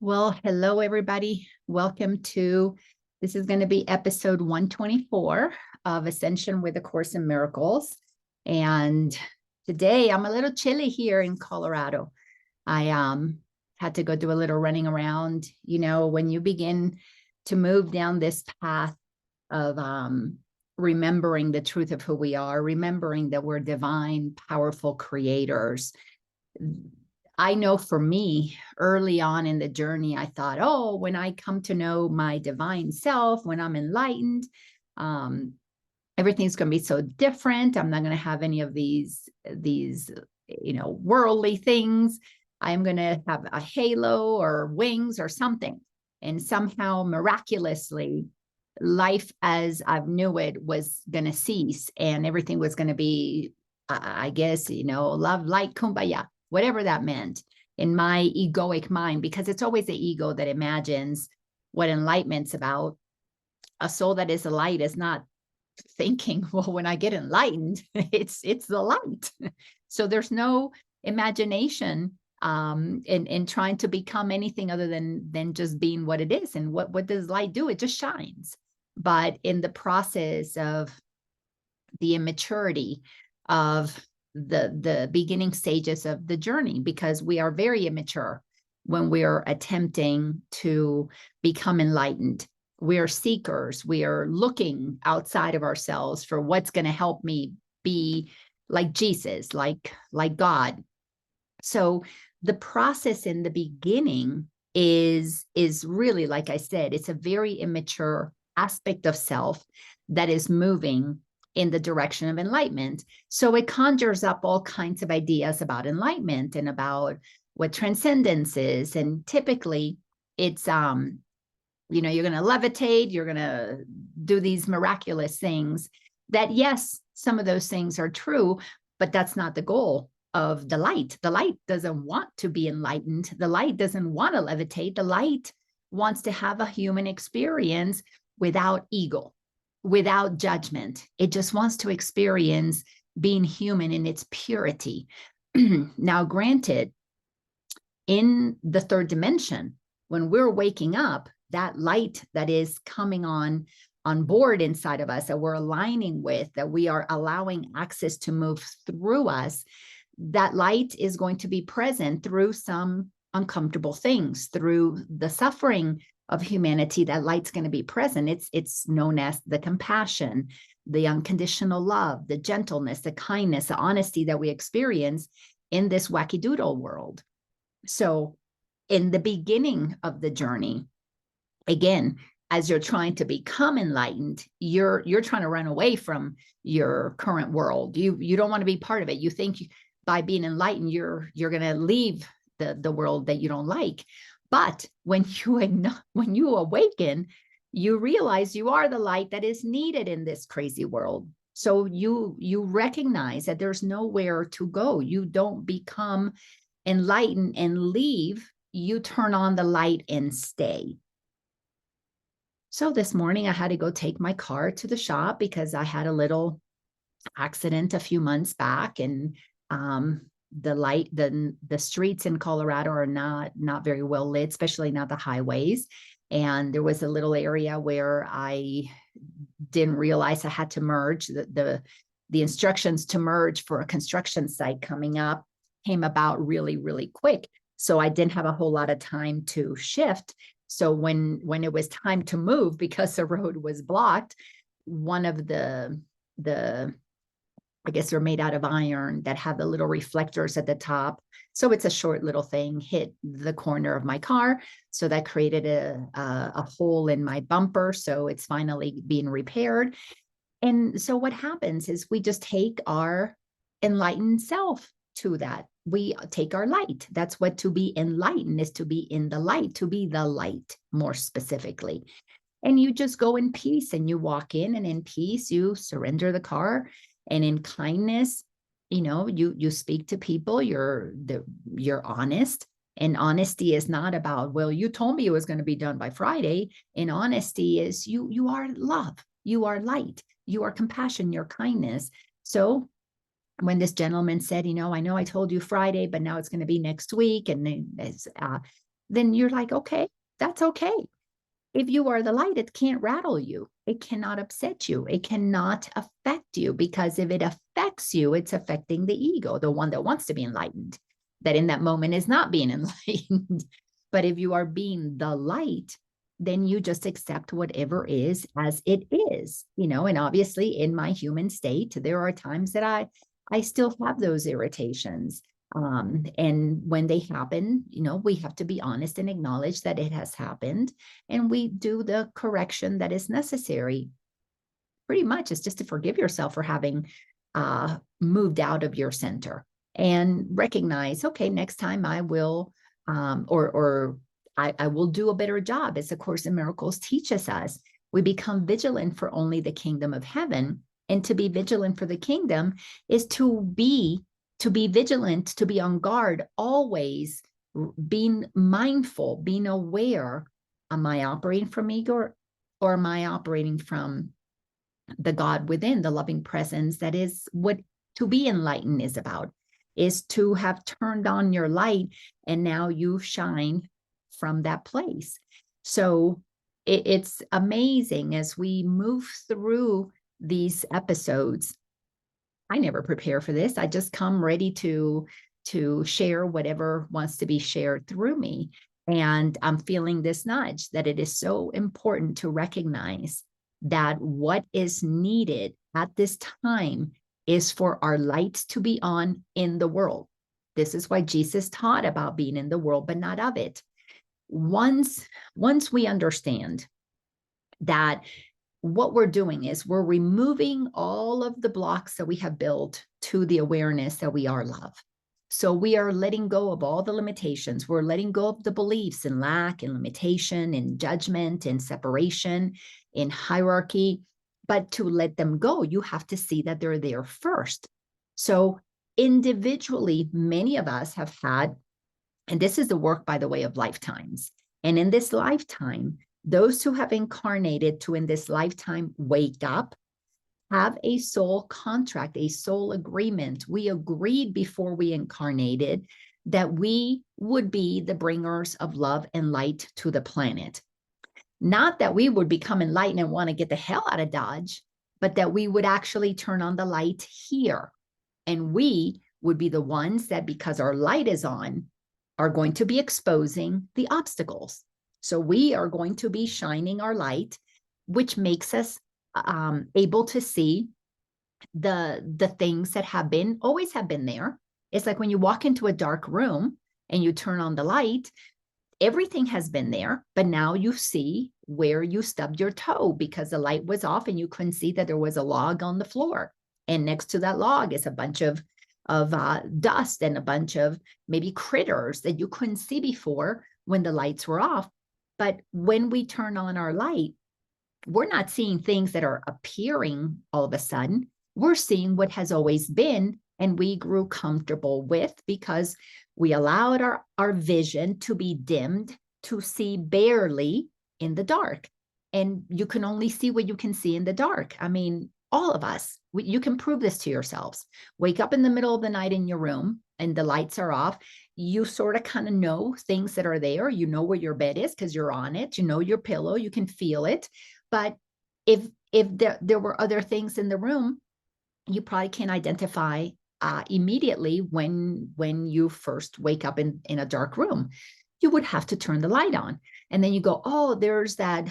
Well, hello, everybody. Welcome to, this is going to be episode 124 of Ascension with A Course in Miracles. And today I'm a little chilly here in Colorado. I had to go do a little running around. You know, when you begin to move down this path of remembering the truth of who we are, remembering that we're divine, powerful creators. I know for me, early on in the journey, I thought, oh, when I come to know my divine self, when I'm enlightened, everything's going to be so different. I'm not going to have any of these, worldly things. I'm going to have a halo or wings or something. And somehow, miraculously, life as I knew it was going to cease and everything was going to be, I guess, love, light, kumbaya, whatever that meant in my egoic mind, because it's always the ego that imagines what enlightenment's about. A soul that is a light is not thinking, well, when I get enlightened, it's the light. So there's no imagination in trying to become anything other than just being what it is. And what does light do? It just shines. But in the process of the immaturity of the beginning stages of the journey, because we are very immature when we are attempting to become enlightened. We are seekers. We are looking outside of ourselves for what's going to help me be like Jesus, like God. So the process in the beginning is really, like I said, it's a very immature aspect of self that is moving in the direction of enlightenment. So it conjures up all kinds of ideas about enlightenment and about what transcendence is. And typically it's, you're going to levitate, you're going to do these miraculous things that, yes, some of those things are true, but that's not the goal of the light. The light doesn't want to be enlightened. The light doesn't want to levitate. The light wants to have a human experience without ego, without judgment. It just wants to experience being human in its purity. Now, granted, in the third dimension, when we're waking up, that light that is coming on board inside of us, that we're aligning with, that we are allowing access to move through us, that light is going to be present through some uncomfortable things, through the suffering of humanity. That light's going to be present. It's known as the compassion, the unconditional love, the gentleness, the kindness, the honesty that we experience in this wacky doodle world. So in the beginning of the journey, again, as you're trying to become enlightened, you're trying to run away from your current world. You don't want to be part of it. You think by being enlightened, you're going to leave the world that you don't like. But when you awaken, you realize you are the light that is needed in this crazy world. So you recognize that there's nowhere to go. You don't become enlightened and leave. You turn on the light and stay. So this morning I had to go take my car to the shop because I had a little accident a few months back, and the streets in Colorado are not very well lit, especially not the highways. And there was a little area where I didn't realize I had to merge. The instructions to merge for a construction site coming up came about really, really quick. So I didn't have a whole lot of time to shift. So when it was time to move, because the road was blocked, one of the I guess they're made out of iron that have the little reflectors at the top. So it's a short little thing, hit the corner of my car. So that created a hole in my bumper. So it's finally being repaired. And so what happens is we just take our enlightened self to that. We take our light. That's what to be enlightened is, to be in the light, to be the light more specifically. And you just go in peace and you walk in, and in peace, you surrender the car. And in kindness, you speak to people, you're honest. And honesty is not about, well, you told me it was going to be done by Friday. And honesty is you are love, you are light, you are compassion, you're kindness. So when this gentleman said, I know I told you Friday, but now it's going to be next week. And then you're like, okay, that's okay. If you are the light, it can't rattle you. It cannot upset you. It cannot affect you, because if it affects you, it's affecting the ego, the one that wants to be enlightened, that in that moment is not being enlightened. But if you are being the light, then you just accept whatever is as it is, and obviously in my human state, there are times that I still have those irritations. And when they happen, we have to be honest and acknowledge that it has happened, and we do the correction that is necessary. Pretty much it's just to forgive yourself for having moved out of your center, and recognize, okay, next time I will, or I will do a better job. As A Course in Miracles teaches us, we become vigilant for only the kingdom of heaven. And to be vigilant for the kingdom is to be vigilant, to be on guard, always being mindful, being aware. Am I operating from ego, or am I operating from the God within, the loving presence? That is what to be enlightened is about, is to have turned on your light, and now you shine from that place. So it's amazing as we move through these episodes. I never prepare for this. I just come ready to share whatever wants to be shared through me. And I'm feeling this nudge that it is so important to recognize that what is needed at this time is for our lights to be on in the world. This is why Jesus taught about being in the world, but not of it. Once we understand that what we're doing is we're removing all of the blocks that we have built to the awareness that we are love. So we are letting go of all the limitations. We're letting go of the beliefs in lack and limitation and judgment and separation, in hierarchy. But to let them go, you have to see that they're there first. So individually, many of us have had, and this is the work, by the way, of lifetimes. And in this lifetime, those who have incarnated to in this lifetime wake up, have a soul contract, a soul agreement. We agreed before we incarnated that we would be the bringers of love and light to the planet. Not that we would become enlightened and want to get the hell out of Dodge, but that we would actually turn on the light here. And we would be the ones that, because our light is on, are going to be exposing the obstacles. So we are going to be shining our light, which makes us able to see the things that always have been there. It's like when you walk into a dark room and you turn on the light, everything has been there, but now you see where you stubbed your toe because the light was off and you couldn't see that there was a log on the floor. And next to that log is a bunch of dust and a bunch of maybe critters that you couldn't see before when the lights were off. But when we turn on our light, we're not seeing things that are appearing all of a sudden. We're seeing what has always been, and we grew comfortable with, because we allowed our vision to be dimmed to see barely in the dark. And you can only see what you can see in the dark. I mean, all of us, you can prove this to yourselves. Wake up in the middle of the night in your room and the lights are off. You sort of kind of know things that are there. You know where your bed is because you're on it. You know your pillow. You can feel it. But if there were other things in the room, you probably can't identify immediately when you first wake up in a dark room. You would have to turn the light on. And then you go, oh, there's that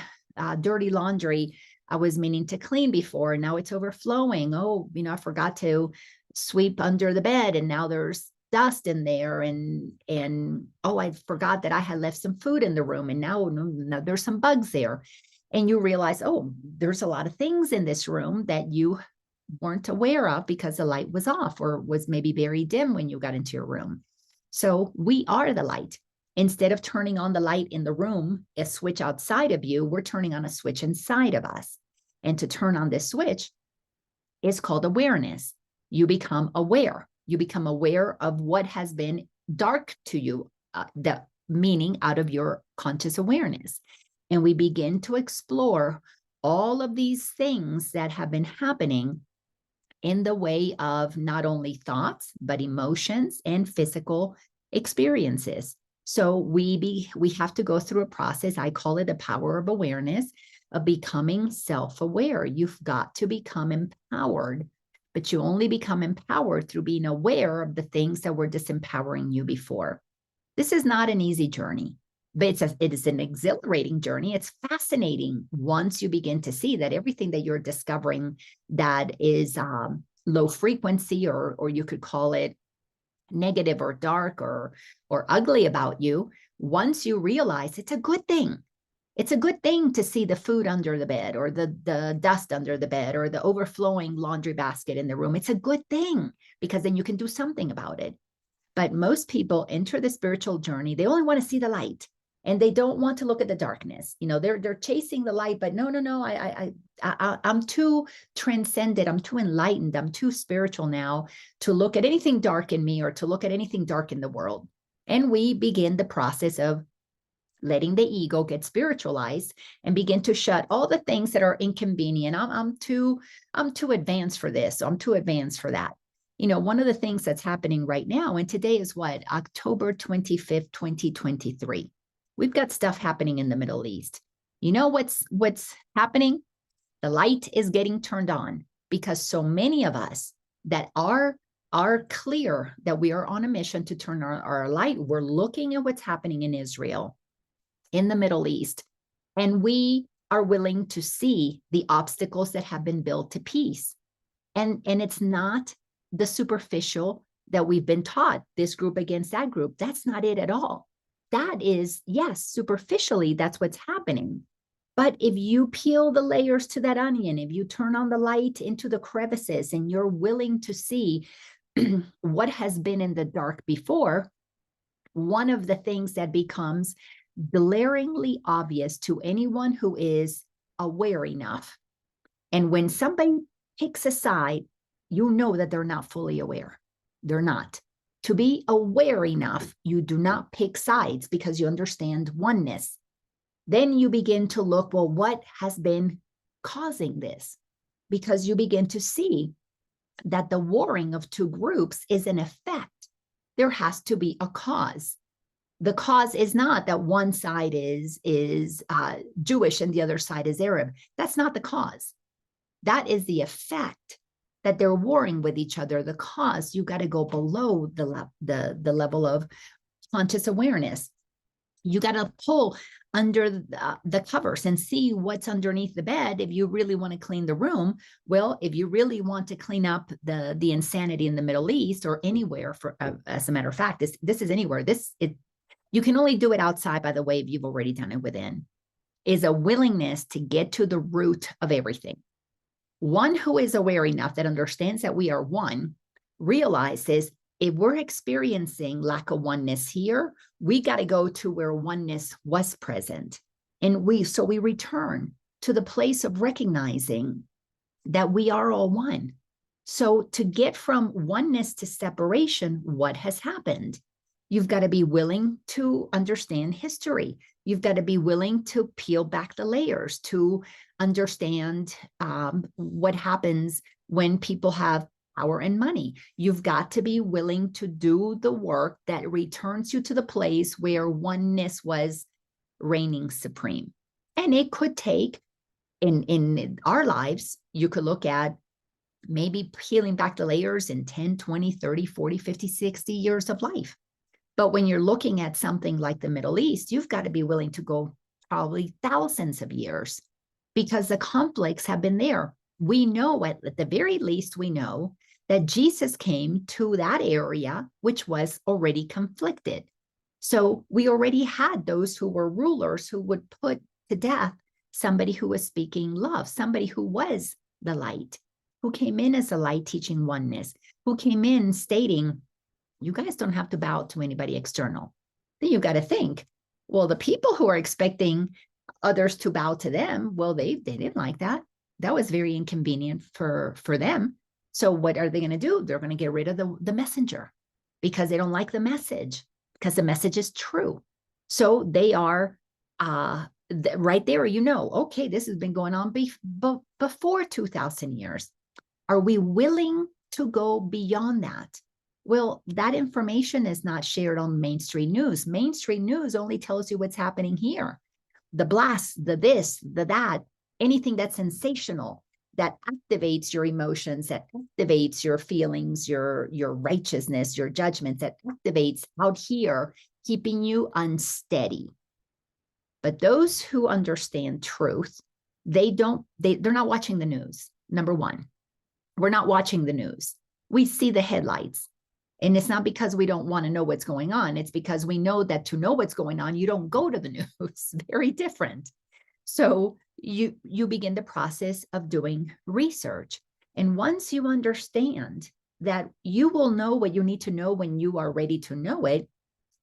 dirty laundry I was meaning to clean before, and now it's overflowing. Oh, I forgot to sweep under the bed, and now there's dust in there. And oh, I forgot that I had left some food in the room, and now there's some bugs there. And you realize, oh, there's a lot of things in this room that you weren't aware of because the light was off or was maybe very dim when you got into your room. So we are the light. Instead of turning on the light in the room, a switch outside of you, we're turning on a switch inside of us. And to turn on this switch is called awareness. You become aware. You become aware of what has been dark to you, the meaning out of your conscious awareness. And we begin to explore all of these things that have been happening in the way of not only thoughts, but emotions and physical experiences. So we have to go through a process. I call it the power of awareness, of becoming self-aware. You've got to become empowered, but you only become empowered through being aware of the things that were disempowering you before. This is not an easy journey, but it is an exhilarating journey. It's fascinating once you begin to see that everything that you're discovering that is low frequency, or you could call it negative or dark or ugly about you, once you realize it's a good thing. It's a good thing to see the food under the bed, or the dust under the bed, or the overflowing laundry basket in the room. It's a good thing because then you can do something about it. But most people enter the spiritual journey, they only want to see the light, and they don't want to look at the darkness. They're chasing the light, but no, I'm too transcended, I'm too enlightened, I'm too spiritual now to look at anything dark in me or to look at anything dark in the world. And we begin the process of letting the ego get spiritualized and begin to shut all the things that are inconvenient. I'm too advanced for this. I'm too advanced for that. One of the things that's happening right now, and today is what, October 25th, 2023. We've got stuff happening in the Middle East. You know what's happening? The light is getting turned on because so many of us that are clear that we are on a mission to turn our light. We're looking at what's happening in Israel, in the Middle East, and we are willing to see the obstacles that have been built to peace. And it's not the superficial that we've been taught, this group against that group. That's not it at all. That is, yes, superficially, that's what's happening. But if you peel the layers to that onion, if you turn on the light into the crevices and you're willing to see what has been in the dark before, one of the things that becomes glaringly obvious to anyone who is aware enough, and when somebody picks a side, you know that they're not fully aware. They're not. To be aware enough, you do not pick sides because you understand oneness. Then you begin to look, well, what has been causing this? Because you begin to see that the warring of two groups is an effect. There has to be a cause. The cause is not that one side is Jewish and the other side is Arab. That's not the cause. That is the effect, that they're warring with each other. The cause, you got to go below the level of conscious awareness. You got to pull under the covers and see what's underneath the bed if you really want to clean the room. Well, if you really want to clean up the insanity in the Middle East or anywhere, for as a matter of fact, this is anywhere. You can only do it outside, by the way, if you've already done it within, is a willingness to get to the root of everything. One who is aware enough that understands that we are one realizes if we're experiencing lack of oneness here, we got to go to where oneness was present. And we return to the place of recognizing that we are all one. So to get from oneness to separation, what has happened? You've got to be willing to understand history. You've got to be willing to peel back the layers to understand what happens when people have power and money. You've got to be willing to do the work that returns you to the place where oneness was reigning supreme. And it could take, in our lives, you could look at maybe peeling back the layers in 10, 20, 30, 40, 50, 60 years of life. But when you're looking at something like the Middle East, you've got to be willing to go probably thousands of years because the conflicts have been there. We know, at the very least, we know that Jesus came to that area, which was already conflicted. So we already had those who were rulers who would put to death somebody who was speaking love, somebody who was the light, who came in as a light teaching oneness, who came in stating, you guys don't have to bow to anybody external. Then you've got to think, well, the people who are expecting others to bow to them, well, they didn't like that. That was very inconvenient for them. So what are they going to do? They're going to get rid of the messenger because they don't like the message, because the message is true. So they are right there, okay, this has been going on before 2,000 years. Are we willing to go beyond that? Well, that information is not shared on mainstream news. Mainstream news only tells you what's happening here. The blast, the this, the that, anything that's sensational, that activates your emotions, that activates your feelings, your righteousness, your judgments, that activates out here, keeping you unsteady. But those who understand truth, they're not watching the news. Number one, we're not watching the news. We see the headlights. And it's not because we don't want to know what's going on. It's because we know that to know what's going on, you don't go to the news. Very different. So you begin the process of doing research. And once you understand that you will know what you need to know when you are ready to know it,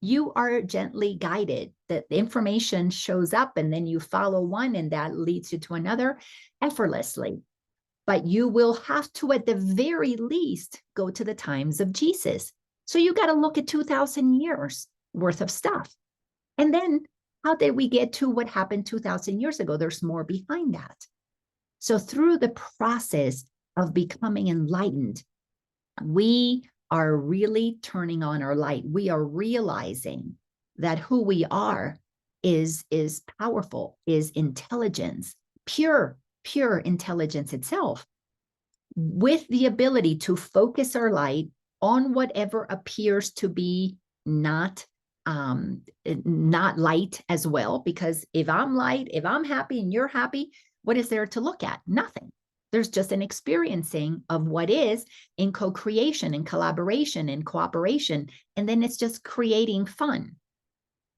you are gently guided. That the information shows up and then you follow one and that leads you to another effortlessly. But you will have to, at the very least, go to the times of Jesus. So you got to look at 2,000 years worth of stuff. And then how did we get to what happened 2,000 years ago? There's more behind that. So through the process of becoming enlightened, we are really turning on our light. We are realizing that who we are is powerful, is intelligence, pure intelligence itself, with the ability to focus our light on whatever appears to be not light as well. Because if I'm light, if I'm happy and you're happy, what is there to look at? Nothing. There's just an experiencing of what is in co-creation and collaboration and cooperation. And then it's just creating fun.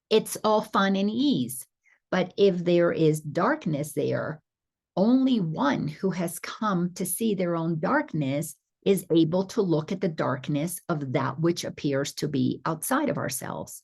It's all fun and ease. But if there is darkness there, only one who has come to see their own darkness is able to look at the darkness of that which appears to be outside of ourselves.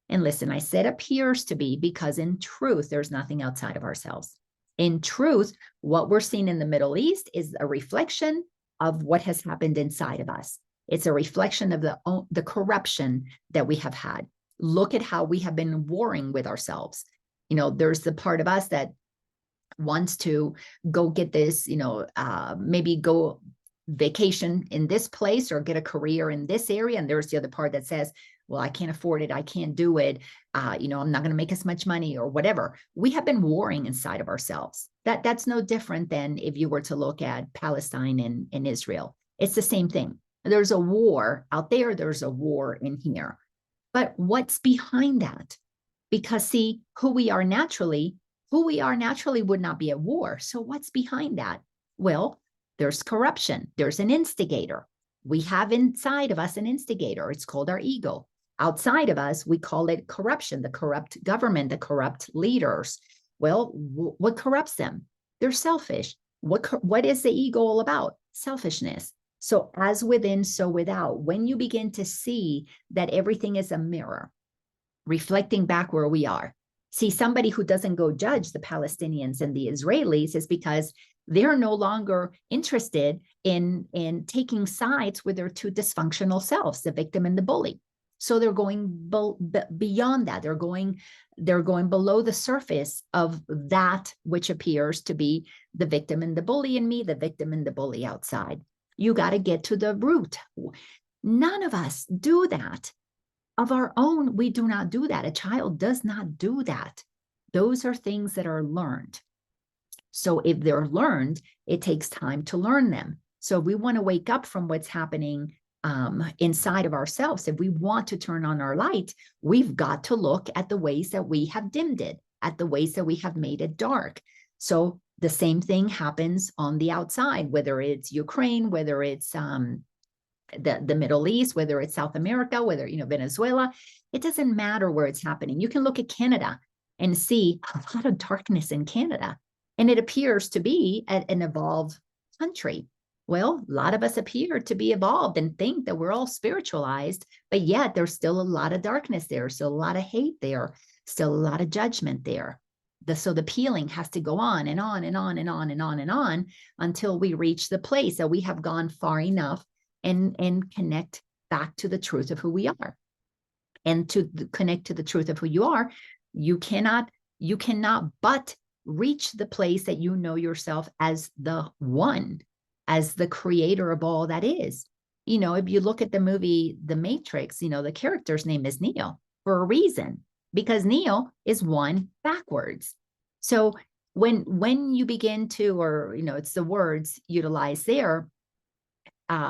And listen, I said appears to be because in truth, there's nothing outside of ourselves. In truth, what we're seeing in the Middle East is a reflection of what has happened inside of us. It's a reflection of the corruption that we have had. Look at how we have been warring with ourselves. You know, there's the part of us that wants to go get this, maybe go vacation in this place or get a career in this area. And there's the other part that says, well, I can't afford it. I can't do it. I'm not going to make as much money or whatever. We have been warring inside of ourselves. That's no different than if you were to look at Palestine and Israel. It's the same thing. There's a war out there. There's a war in here. But what's behind that? Because see, who we are naturally would not be at war. So what's behind that? Well, there's corruption. There's an instigator. We have inside of us an instigator. It's called our ego. Outside of us, we call it corruption, the corrupt government, the corrupt leaders. Well, what corrupts them? They're selfish. What is the ego all about? Selfishness. So as within, so without. When you begin to see that everything is a mirror, reflecting back where we are. See, somebody who doesn't go judge the Palestinians and the Israelis is because they're no longer interested in taking sides with their two dysfunctional selves, the victim and the bully. So they're going beyond that. They're going below the surface of that which appears to be the victim and the bully in me, the victim and the bully outside. You got to get to the root. None of us do that. Of our own, we do not do that. A child does not do that. Those are things that are learned. So if they're learned, it takes time to learn them. So we want to wake up from what's happening inside of ourselves. If we want to turn on our light, we've got to look at the ways that we have dimmed it, at the ways that we have made it dark. So the same thing happens on the outside, whether it's Ukraine, whether it's the Middle East, whether it's South America, whether, Venezuela. It doesn't matter where it's happening. You can look at Canada and see a lot of darkness in Canada. And it appears to be an evolved country. Well, a lot of us appear to be evolved and think that we're all spiritualized, but yet there's still a lot of darkness there, still a lot of hate there, still a lot of judgment there. So the peeling has to go on and on and on and on and on and on until we reach the place that we have gone far enough and connect back to the truth of who we are. And to connect to the truth of who you are, you cannot but reach the place that you know yourself as the one, as the creator of all that is. if you look at the movie The Matrix, the character's name is Neo for a reason, because Neo is one backwards. So when you begin to, or it's the words utilized there,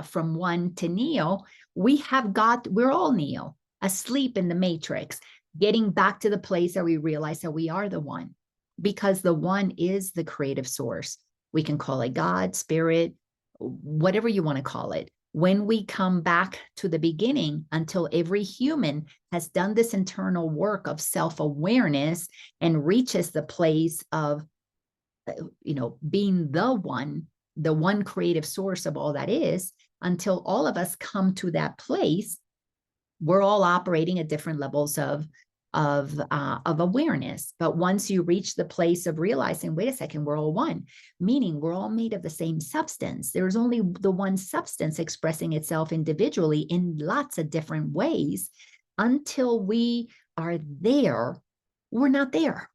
from one to Neo, we're all Neo, asleep in the Matrix, getting back to the place where we realize that we are the one, because the one is the creative source. We can call it God, spirit, whatever you want to call it. When we come back to the beginning, until every human has done this internal work of self-awareness and reaches the place of, being the one creative source of all that is, until all of us come to that place, we're all operating at different levels of awareness. But once you reach the place of realizing, wait a second, we're all one, meaning we're all made of the same substance. There's only the one substance expressing itself individually in lots of different ways. Until we are there, we're not there,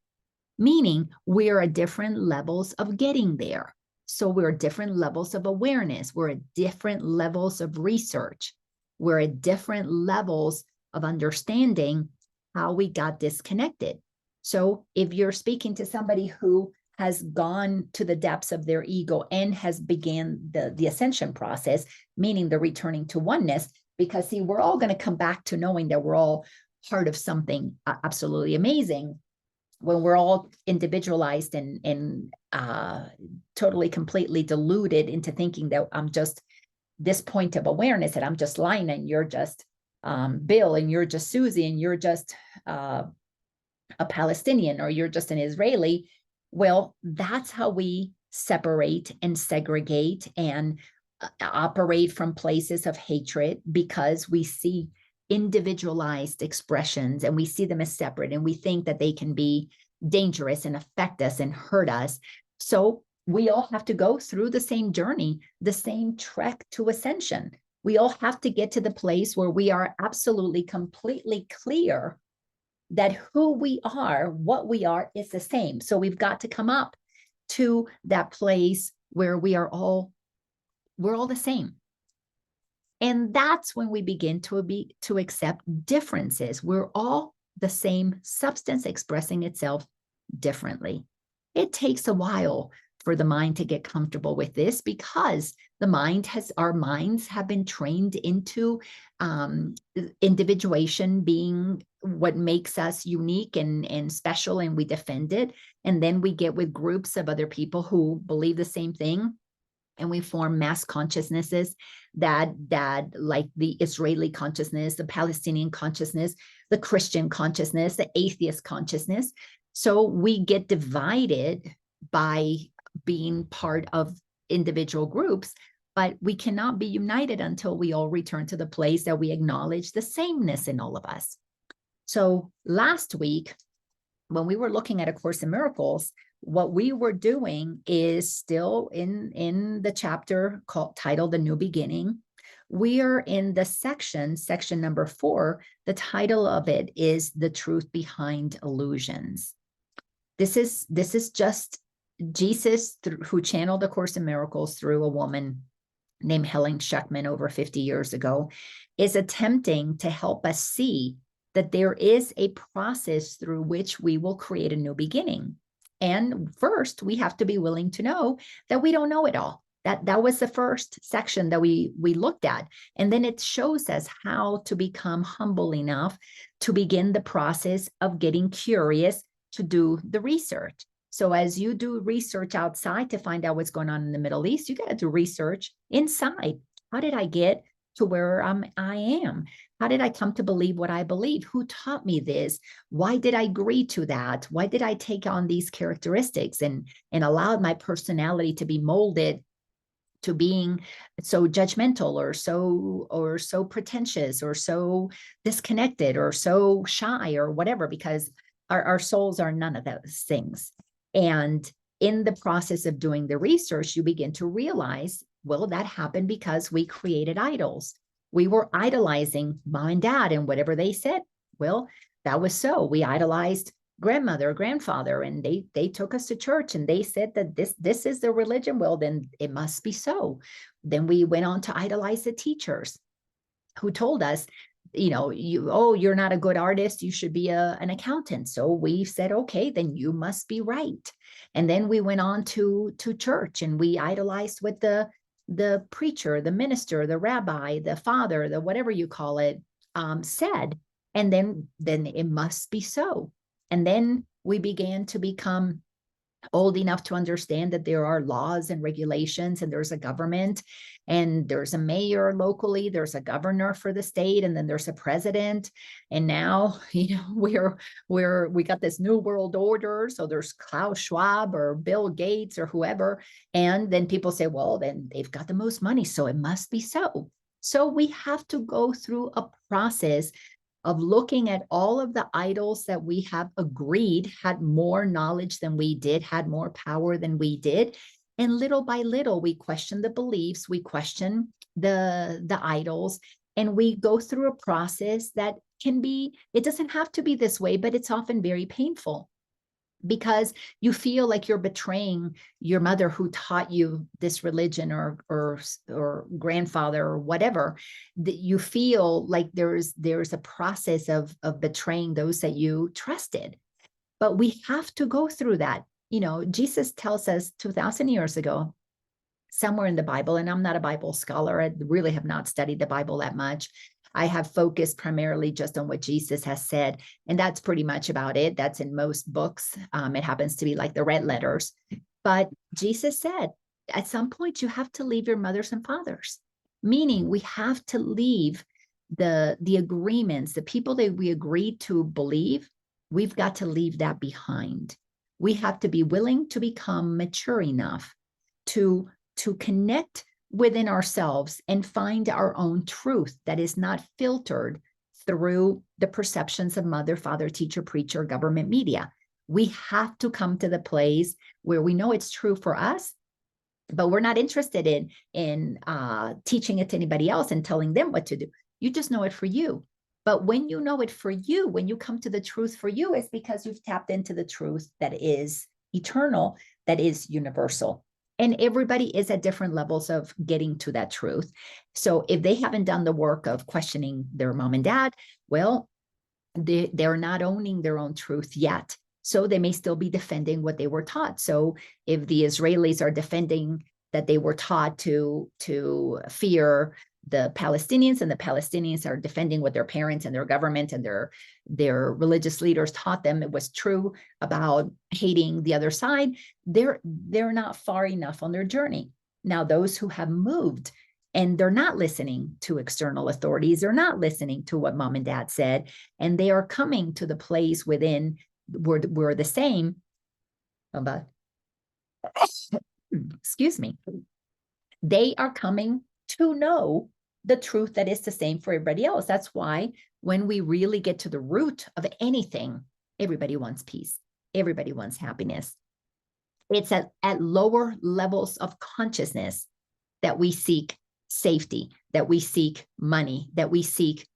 meaning we're at different levels of getting there. So we're at different levels of awareness. We're at different levels of research. We're at different levels of understanding how we got disconnected. So if you're speaking to somebody who has gone to the depths of their ego and has began the ascension process, meaning the returning to oneness, because see, we're all going to come back to knowing that we're all part of something absolutely amazing. When we're all individualized and totally, completely deluded into thinking that I'm just this point of awareness, that I'm just Laina and you're just Bill and you're just Susie and you're just a Palestinian or you're just an Israeli. Well, that's how we separate and segregate and operate from places of hatred, because we see individualized expressions and we see them as separate, and we think that they can be dangerous and affect us and hurt us. So we all have to go through the same journey, the same trek to ascension. We all have to get to the place where we are absolutely, completely clear that who we are, what we are, is the same. So we've got to come up to that place where we're all the same. And that's when we begin to accept differences. We're all the same substance expressing itself differently. It takes a while for the mind to get comfortable with this, because our minds have been trained into individuation being what makes us unique and special, and we defend it. And then we get with groups of other people who believe the same thing, and we form mass consciousnesses that like the Israeli consciousness, the Palestinian consciousness, the Christian consciousness, the atheist consciousness. So we get divided by being part of individual groups, but we cannot be united until we all return to the place that we acknowledge the sameness in all of us. So last week, when we were looking at A Course in Miracles, what we were doing is still in the chapter titled The New Beginning. We are in the section number 4. The title of it is The Truth Behind Illusions. This is just Jesus, who channeled A Course in Miracles through a woman named Helen Schuckman over 50 years ago, is attempting to help us see that there is a process through which we will create a new beginning. And first, we have to be willing to know that we don't know it all. That was the first section that we looked at. And then it shows us how to become humble enough to begin the process of getting curious to do the research. So as you do research outside to find out what's going on in the Middle East, you got to do research inside. How did I get to where I am? How did I come to believe what I believe? Who taught me this? Why did I agree to that? Why did I take on these characteristics and allowed my personality to be molded to being so judgmental or so pretentious or so disconnected or so shy or whatever, because our souls are none of those things. And in the process of doing the research, you begin to realize, well, that happened because we created idols. We were idolizing mom and dad and whatever they said. Well, that was so. We idolized grandmother or grandfather, and they took us to church and they said that this is the religion. Well, then it must be so. Then we went on to idolize the teachers who told us, you're not a good artist, you should be an accountant. So we said, okay, then you must be right. And then we went on to church and we idolized what the preacher, the minister, the rabbi, the father, the whatever you call it, said. And then it must be so. And then we began to become old enough to understand that there are laws and regulations, and there's a government, and there's a mayor locally, there's a governor for the state, and then there's a president. And now, we got this new world order. So there's Klaus Schwab or Bill Gates or whoever. And then people say, well, then they've got the most money, so it must be so. So we have to go through a process of looking at all of the idols that we have agreed had more knowledge than we did, had more power than we did. And little by little, we question the beliefs, we question the idols, and we go through a process that can be, it doesn't have to be this way, but it's often very painful, because you feel like you're betraying your mother who taught you this religion, or grandfather or whatever. That you feel like there's a process of betraying those that you trusted. But we have to go through that. Jesus tells us 2,000 years ago, somewhere in the Bible, and I'm not a Bible scholar, I really have not studied the Bible that much. I have focused primarily just on what Jesus has said, and that's pretty much about it. That's in most books. It happens to be like the red letters. But Jesus said, at some point, you have to leave your mothers and fathers, meaning we have to leave the agreements, the people that we agreed to believe. We've got to leave that behind. We have to be willing to become mature enough to connect within ourselves and find our own truth that is not filtered through the perceptions of mother, father, teacher, preacher, government, media. We have to come to the place where we know it's true for us, but we're not interested in teaching it to anybody else and telling them what to do. You just know it for you. But when you know it for you, when you come to the truth for you, it's because you've tapped into the truth that is eternal, that is universal. And everybody is at different levels of getting to that truth. So if they haven't done the work of questioning their mom and dad, well, they're not owning their own truth yet. So they may still be defending what they were taught. So if the Israelis are defending that they were taught to fear the Palestinians, and the Palestinians are defending what their parents and their government and their religious leaders taught them it was true about hating the other side, they're not far enough on their journey. Now, those who have moved and they're not listening to external authorities, they're not listening to what mom and dad said, and they are coming to the place within where we're the same. Excuse me. They are coming to know the truth that is the same for everybody else. That's why when we really get to the root of anything, everybody wants peace. Everybody wants happiness. It's at lower levels of consciousness that we seek safety, that we seek money, that we seek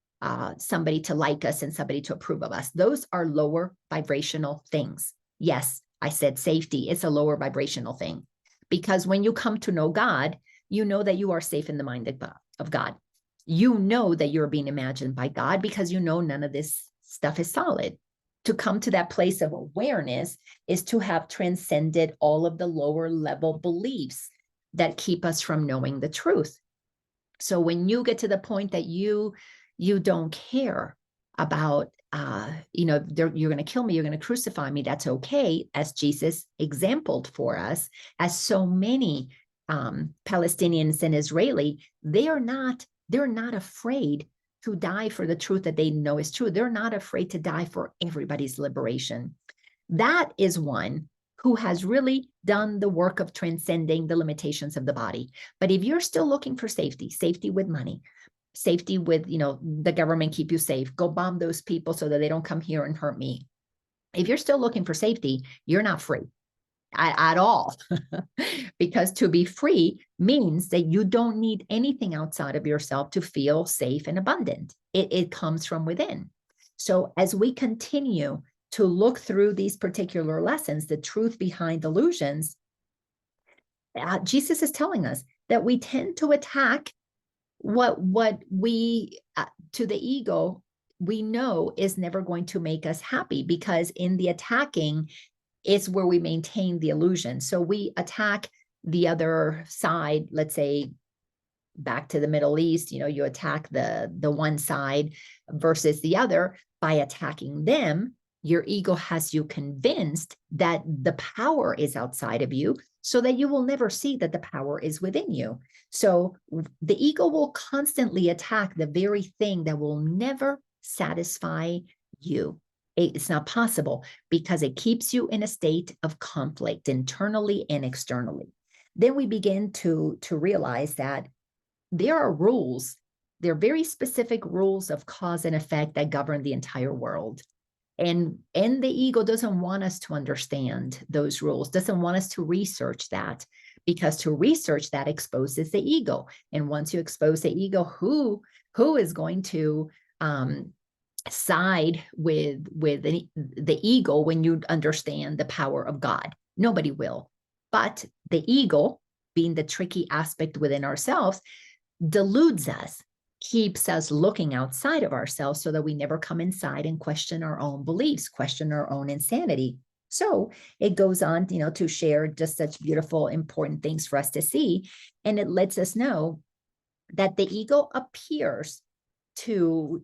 somebody to like us and somebody to approve of us. Those are lower vibrational things. Yes, I said safety. It's a lower vibrational thing, because when you come to know God, you know that you are safe in the mind of God. You know that you're being imagined by God, because you know none of this stuff is solid. To come to that place of awareness is to have transcended all of the lower level beliefs that keep us from knowing the truth. So when you get to the point that you don't care about, you're going to kill me, you're going to crucify me, that's okay, as Jesus exampled for us, as so many Palestinians and Israeli, they're not afraid to die for the truth that they know is true. They're not afraid to die for everybody's liberation. That is one who has really done the work of transcending the limitations of the body. But if you're still looking for safety with money, safety with, the government keep you safe, go bomb those people so that they don't come here and hurt me. If you're still looking for safety, you're not free at all. Because to be free means that you don't need anything outside of yourself to feel safe and abundant. It comes from within. So as we continue to look through these particular lessons, the truth behind delusions, Jesus is telling us that we tend to attack what we to the ego we know is never going to make us happy, because in the attacking is where we maintain the illusion. So we attack the other side, let's say back to the Middle East, you attack the one side versus the other. By attacking them, your ego has you convinced that the power is outside of you, so that you will never see that the power is within you. So the ego will constantly attack the very thing that will never satisfy you. It's not possible, because it keeps you in a state of conflict internally and externally. Then we begin to realize that there are rules. There are very specific rules of cause and effect that govern the entire world. And the ego doesn't want us to understand those rules, doesn't want us to research that, because to research that exposes the ego. And once you expose the ego, who is going to side with the ego when you understand the power of God? Nobody will. But the ego, being the tricky aspect within ourselves, deludes us, keeps us looking outside of ourselves, so that we never come inside and question our own beliefs, question our own insanity. So it goes on, to share just such beautiful, important things for us to see. And it lets us know that the ego appears to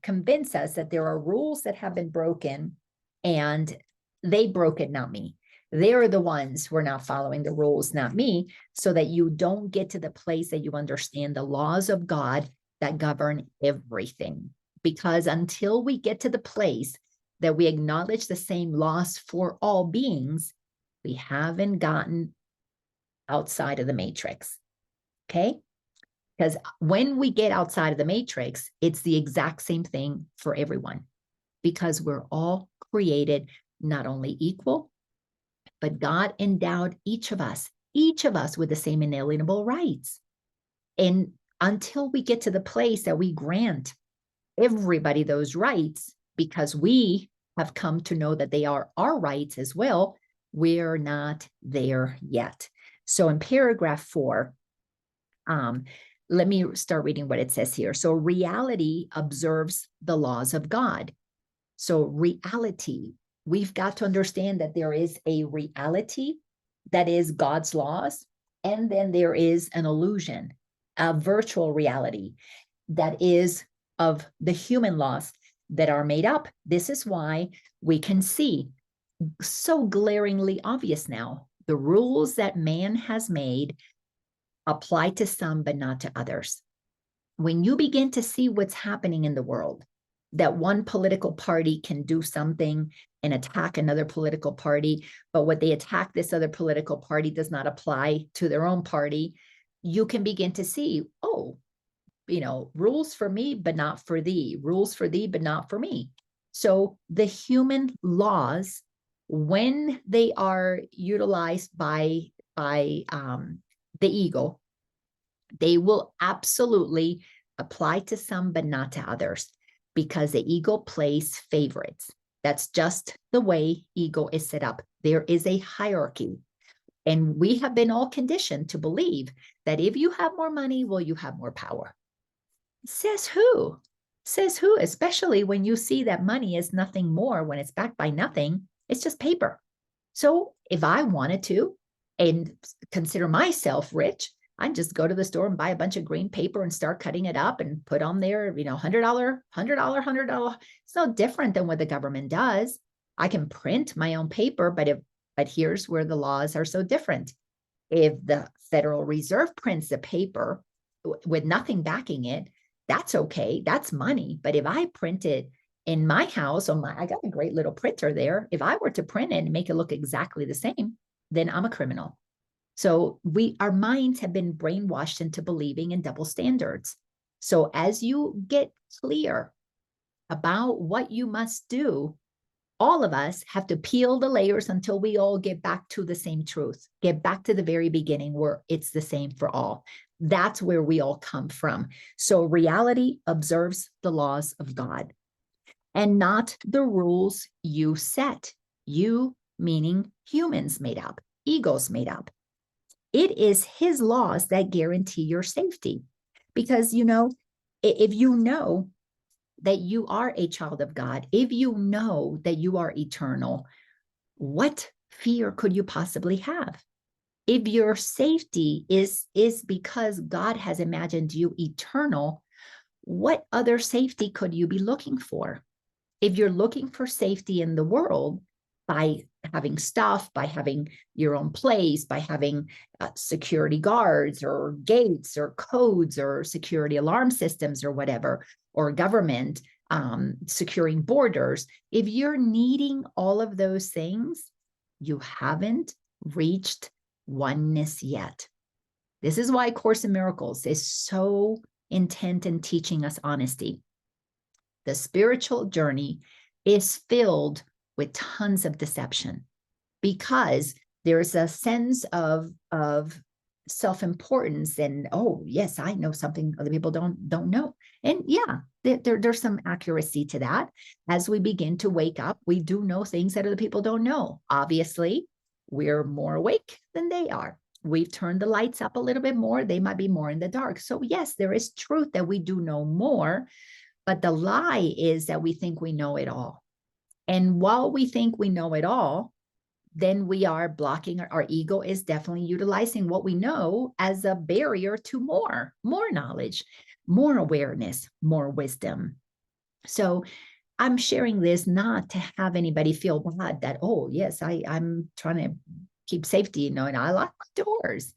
convince us that there are rules that have been broken, and they broke it, not me. They're the ones who are not following the rules, not me, so that you don't get to the place that you understand the laws of God that govern everything. Because until we get to the place that we acknowledge the same laws for all beings, we haven't gotten outside of the matrix. Okay? Because when we get outside of the matrix, it's the exact same thing for everyone, because we're all created not only equal, but God endowed each of us with the same inalienable rights. And until we get to the place that we grant everybody those rights, because we have come to know that they are our rights as well, we're not there yet. So in paragraph 4, let me start reading what it says here. So reality observes the laws of God. So reality, we've got to understand that there is a reality that is God's laws, and then there is an illusion, a virtual reality that is of the human laws that are made up. This is why we can see so glaringly obvious now, the rules that man has made apply to some, but not to others. When you begin to see what's happening in the world, that one political party can do something and attack another political party, but what they attack this other political party does not apply to their own party, you can begin to see, oh, rules for me, but not for thee, rules for thee, but not for me. So the human laws, when they are utilized by the ego, they will absolutely apply to some, but not to others, because the ego plays favorites. That's just the way ego is set up. There is a hierarchy. And we have been all conditioned to believe that if you have more money, well, you have more power. Says who? Says who? Especially when you see that money is nothing more, when it's backed by nothing, it's just paper. So if I wanted to and consider myself rich, I'd just go to the store and buy a bunch of green paper and start cutting it up and put on there, $100. It's no different than what the government does. I can print my own paper, but here's where the laws are so different. If the Federal Reserve prints the paper with nothing backing it, that's okay. That's money. But if I print it in my house, I got a great little printer there. If I were to print it and make it look exactly the same, then I'm a criminal. So our minds have been brainwashed into believing in double standards. So as you get clear about what you must do, all of us have to peel the layers until we all get back to the same truth, get back to the very beginning where it's the same for all. That's where we all come from. So reality observes the laws of God. and not the rules you set. You, meaning humans made up, egos made up. It is his laws that guarantee your safety. Because, if you know that you are a child of God, if you know that you are eternal, what fear could you possibly have? If your safety is because God has imagined you eternal, what other safety could you be looking for? If you're looking for safety in the world by having stuff, by having your own place, by having security guards or gates or codes or security alarm systems or whatever, or government securing borders, if you're needing all of those things, you haven't reached oneness yet. This is why Course in Miracles is so intent in teaching us honesty. The spiritual journey is filled with tons of deception because there's a sense of self-importance and, oh yes, I know something other people don't know. And yeah, there's some accuracy to that. As we begin to wake up, we do know things that other people don't know. Obviously, we're more awake than they are. We've turned the lights up a little bit more. They might be more in the dark. So yes, there is truth that we do know more, but the lie is that we think we know it all. And while we think we know it all, then we are blocking, our ego is definitely utilizing what we know as a barrier to more knowledge, more awareness, more wisdom. So I'm sharing this not to have anybody feel bad that, oh yes, I'm trying to keep safety, and I lock my doors.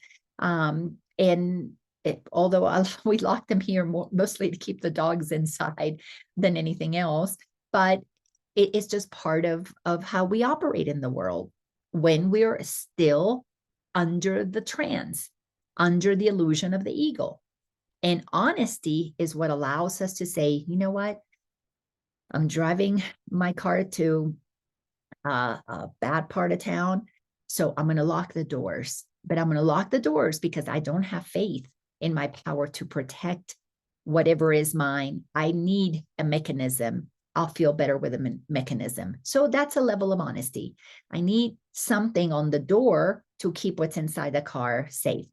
Although we lock them here mostly to keep the dogs inside than anything else, but it's just part of how we operate in the world when we're still under the trance, under the illusion of the ego. And honesty is what allows us to say, you know what? I'm driving my car to a bad part of town, so I'm going to lock the doors. But I'm going to lock the doors because I don't have faith in my power to protect whatever is mine. I need a mechanism. I'll feel better with a mechanism. So that's a level of honesty. I need something on the door to keep what's inside the car safe.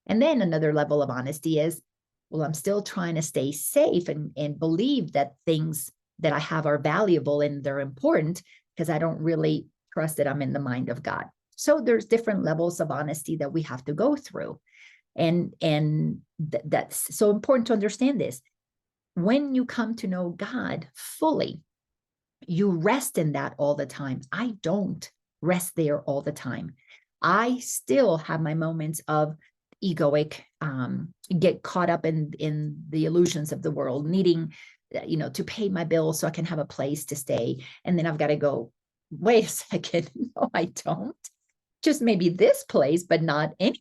And then another level of honesty is, well, I'm still trying to stay safe and believe that things that I have are valuable and they're important because I don't really trust that I'm in the mind of God. So there's different levels of honesty that we have to go through. And that's so important to understand this. When you come to know God fully, you rest in that all the time. I don't rest there all the time. I still have my moments of egoic, get caught up in the illusions of the world, needing, to pay my bills so I can have a place to stay. And then I've got to go, wait a second. No, I don't. Just maybe this place, but not a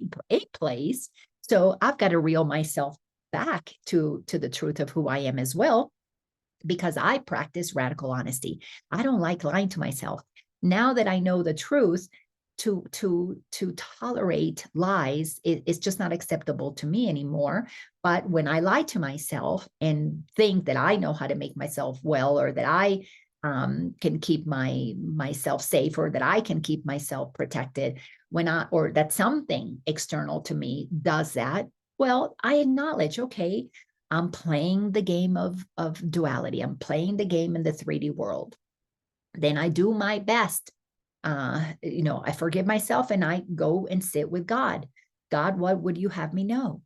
place. So I've got to reel myself back to the truth of who I am as well, because I practice radical honesty. I don't like lying to myself. Now that I know the truth, to tolerate lies, it's just not acceptable to me anymore. But when I lie to myself and think that I know how to make myself well, or that I can keep myself safe, or that I can keep myself protected, or that something external to me does that, well, I acknowledge, okay, I'm playing the game of duality. I'm playing the game in the 3D world. Then I do my best. I forgive myself and I go and sit with God. God, what would you have me know?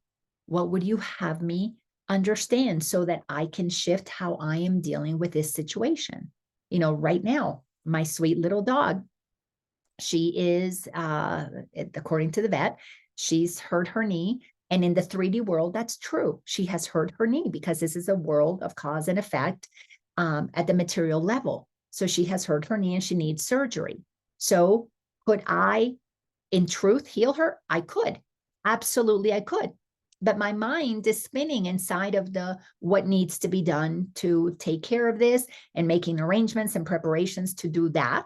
What would you have me understand so that I can shift how I am dealing with this situation? Right now, my sweet little dog, she is, according to the vet, she's hurt her knee. And in the 3D world, that's true. She has hurt her knee because this is a world of cause and effect at the material level. So she has hurt her knee and she needs surgery. So could I, in truth, heal her? I could. Absolutely, I could. But my mind is spinning inside of what needs to be done to take care of this and making arrangements and preparations to do that,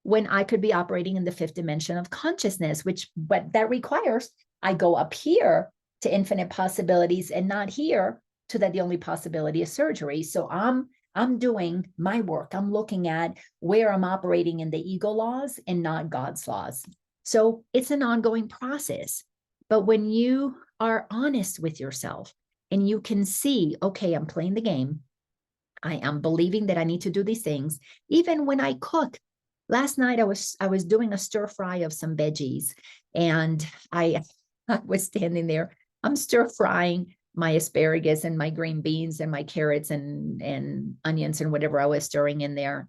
when I could be operating in the 5th dimension of consciousness, but that requires I go up here to infinite possibilities and not here to that the only possibility is surgery. So I'm I'm doing my work. I'm looking at where I'm operating in the ego laws and not God's laws. So it's an ongoing process. But when you are honest with yourself and you can see, okay, I'm playing the game. I am believing that I need to do these things. Even when I cook, last night I was doing a stir fry of some veggies, and I was standing there. I'm stir frying my asparagus and my green beans and my carrots and onions and whatever I was stirring in there.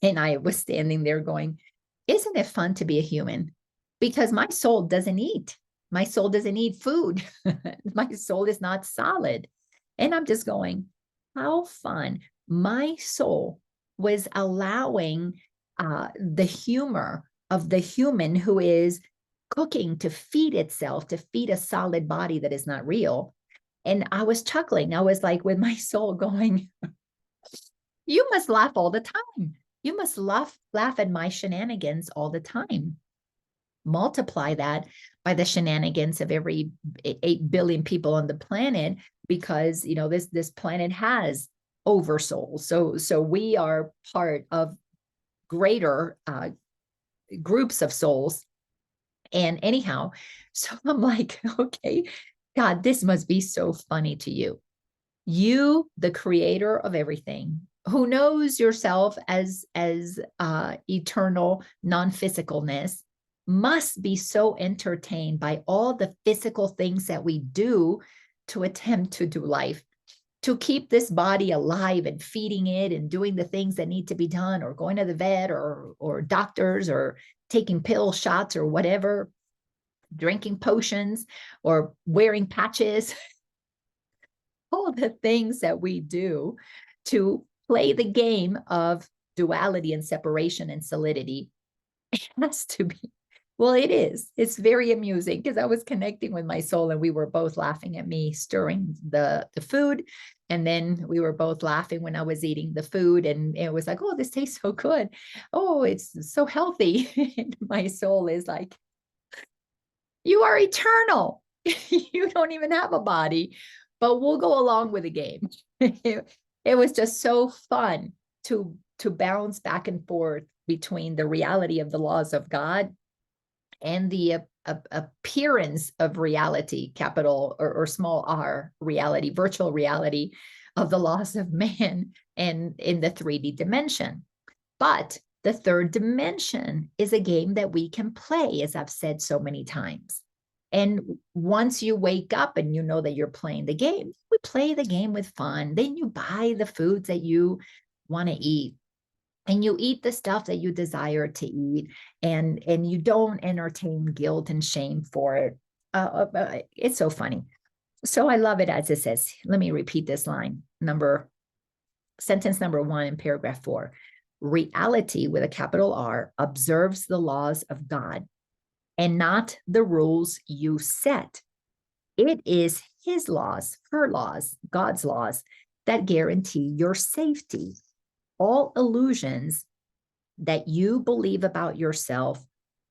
And I was standing there going, isn't it fun to be a human? Because my soul doesn't eat. My soul doesn't eat food. My soul is not solid. And I'm just going, how fun. My soul was allowing the humor of the human who is cooking to feed itself, to feed a solid body that is not real. And I was chuckling. I was like, with my soul going, you must laugh all the time. You must laugh at my shenanigans all the time. Multiply that by the shenanigans of every 8 billion people on the planet, because this planet has oversouls. So we are part of greater groups of souls. And anyhow, so I'm like, okay, God, this must be so funny to you. You, the creator of everything, who knows yourself as eternal non-physicalness, must be so entertained by all the physical things that we do to attempt to do life, to keep this body alive and feeding it and doing the things that need to be done, or going to the vet or doctors, or taking pill shots or whatever, drinking potions or wearing patches. All the things that we do to play the game of duality and separation and solidity. It has to be, well, it is. It's very amusing because I was connecting with my soul and we were both laughing at me stirring the food. And then we were both laughing when I was eating the food, and it was like, oh, this tastes so good. Oh, it's so healthy. And my soul is like, you are eternal. You don't even have a body, but we'll go along with the game. It was just so fun to bounce back and forth between the reality of the laws of God and the appearance of reality, capital or small r reality, virtual reality of the laws of man and in the 3D dimension. But the third dimension is a game that we can play, as I've said so many times. And once you wake up and you know that you're playing the game, we play the game with fun. Then you buy the foods that you want to eat, and you eat the stuff that you desire to eat, and you don't entertain guilt and shame for it. It's so funny. So I love it as it says. Let me repeat this line. Sentence number 1 in paragraph 4. Reality, with a capital R, observes the laws of God and not the rules you set. It is his laws, her laws, God's laws that guarantee your safety. All illusions that you believe about yourself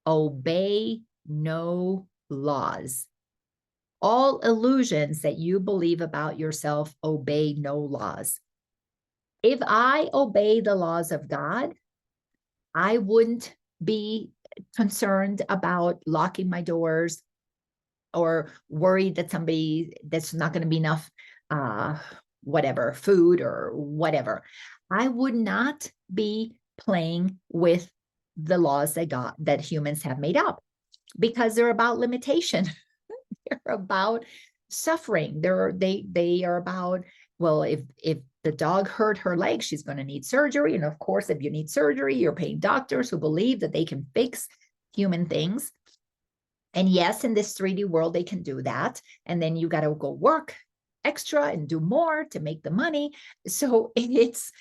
obey no laws. All illusions that you believe about yourself obey no laws. If I obey the laws of God, I wouldn't be concerned about locking my doors or worried that that's not going to be enough, whatever, food or whatever. I would not be playing with the laws that humans have made up, because they're about limitation. They're about suffering. They are about, well, if the dog hurt her leg, she's going to need surgery. And of course, if you need surgery, you're paying doctors who believe that they can fix human things. And yes, in this 3D world, they can do that. And then you got to go work extra and do more to make the money. So it's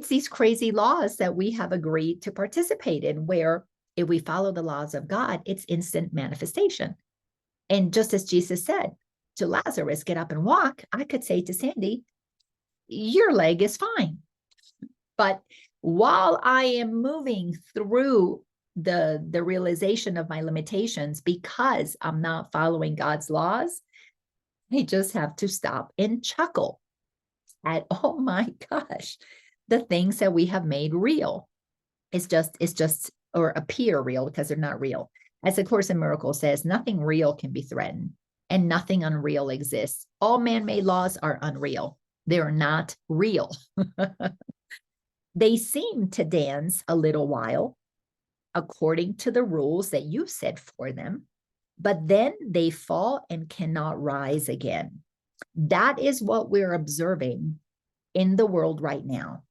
these crazy laws that we have agreed to participate in, where if we follow the laws of God, it's instant manifestation. And just as Jesus said to Lazarus, get up and walk, I could say to Sandy, your leg is fine. But while I am moving through the realization of my limitations, because I'm not following God's laws, I just have to stop and chuckle at, oh my gosh, the things that we have made real. It's just, or appear real because they're not real. As the Course in Miracles says, nothing real can be threatened and nothing unreal exists. All man-made laws are unreal. They're not real. They seem to dance a little while according to the rules that you set for them, but then they fall and cannot rise again. That is what we're observing in the world right now.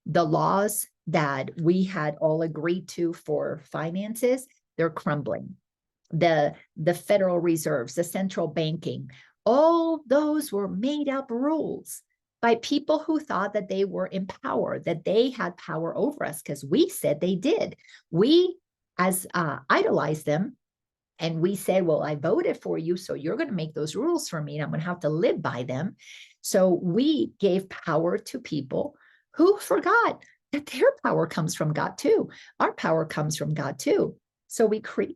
The laws that we had all agreed to for finances, they're crumbling. The Federal Reserves, the central banking, all those were made up rules by people who thought that they were in power, that they had power over us, because we said they did. We idolized them, and we said, well, I voted for you, so you're going to make those rules for me, and I'm going to have to live by them. So we gave power to people who forgot that their power comes from God too. Our power comes from God too. So we create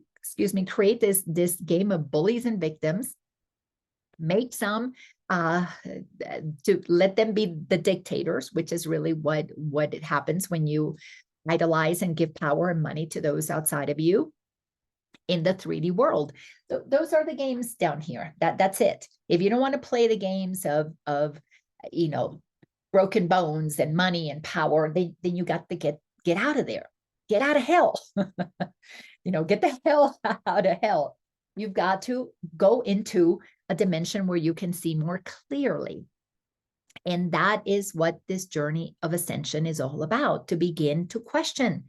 this game of bullies and victims, make some to let them be the dictators, which is really what it happens when you idolize and give power and money to those outside of you in the 3D world. Those are the games down here. That's it. If you don't want to play the games of broken bones and money and power, then you got to get out of there. Get out of hell. Get the hell out of hell. You've got to go into a dimension where you can see more clearly. And that is what this journey of ascension is all about, to begin to question.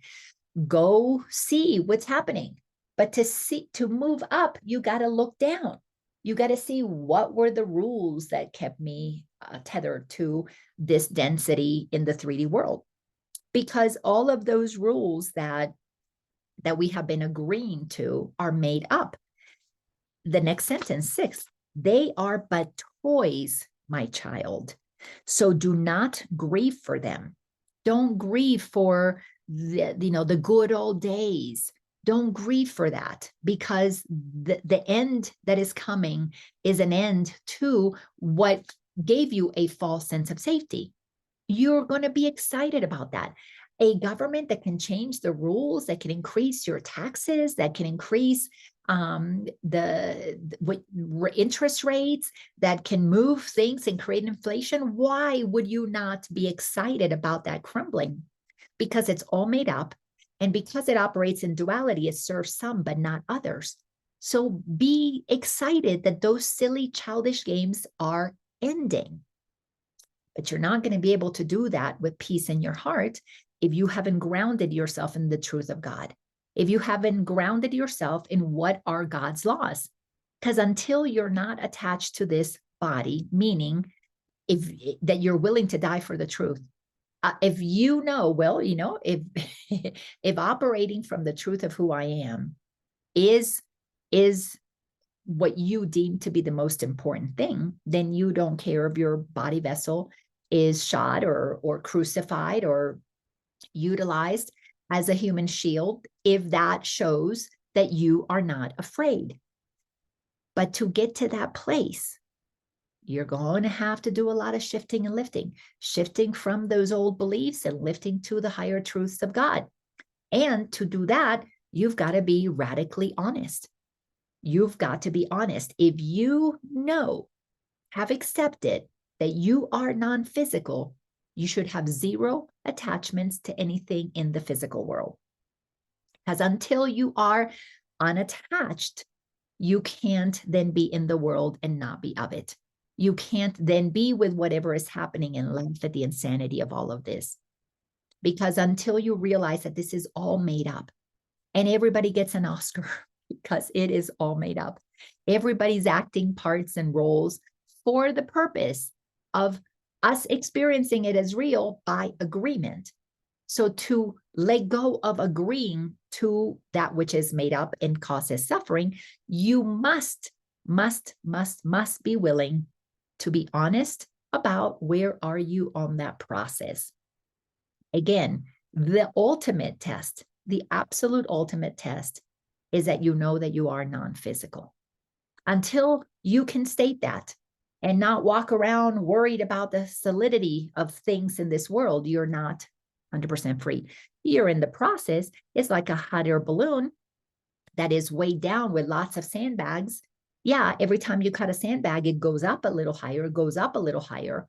Go see what's happening. But to move up, you got to look down. You got to see what were the rules that kept me tethered to this density in the 3D world. Because all of those rules that we have been agreeing to are made up. The next sentence, 6, they are but toys, my child. So do not grieve for them. Don't grieve for the good old days. Don't grieve for that, because the end that is coming is an end to what gave you a false sense of safety. You're going to be excited about that. A government that can change the rules, that can increase your taxes, that can increase interest rates, that can move things and create inflation. Why would you not be excited about that crumbling? Because it's all made up. And because it operates in duality, it serves some, but not others. So be excited that those silly, childish games are ending. But you're not going to be able to do that with peace in your heart if you haven't grounded yourself in the truth of God, if you haven't grounded yourself in what are God's laws. Because until you're not attached to this body, meaning that you're willing to die for the truth, if if operating from the truth of who I am is what you deem to be the most important thing, then you don't care if your body vessel is shot or crucified or utilized as a human shield, if that shows that you are not afraid. But to get to that place, you're going to have to do a lot of shifting and lifting, shifting from those old beliefs and lifting to the higher truths of God. And to do that, you've got to be radically honest. You've got to be honest. If you have accepted that you are non-physical, you should have zero attachments to anything in the physical world. Because until you are unattached, you can't then be in the world and not be of it. You can't then be with whatever is happening in life at the insanity of all of this. Because until you realize that this is all made up, and everybody gets an Oscar because it is all made up. Everybody's acting parts and roles for the purpose of us experiencing it as real by agreement. So to let go of agreeing to that which is made up and causes suffering, you must be willing to be honest about where are you on that process. Again, the ultimate test, the absolute ultimate test is that you know that you are non-physical. Until you can state that, and not walk around worried about the solidity of things in this world, you're not 100% free. You're in the process. It's like a hot air balloon that is weighed down with lots of sandbags. Yeah, every time you cut a sandbag, it goes up a little higher, it goes up a little higher.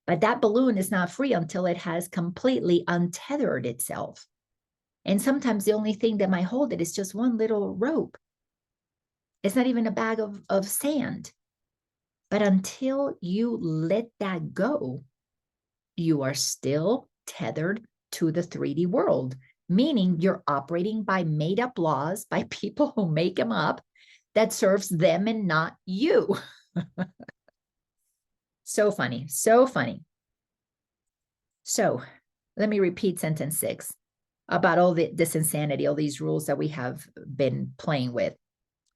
But that balloon is not free until it has completely untethered itself. And sometimes the only thing that might hold it is just one little rope. It's not even a bag of sand. But until you let that go, you are still tethered to the 3D world, meaning you're operating by made up laws, by people who make them up, that serves them and not you. So funny, so funny. So let me repeat sentence 6 about all this insanity, all these rules that we have been playing with.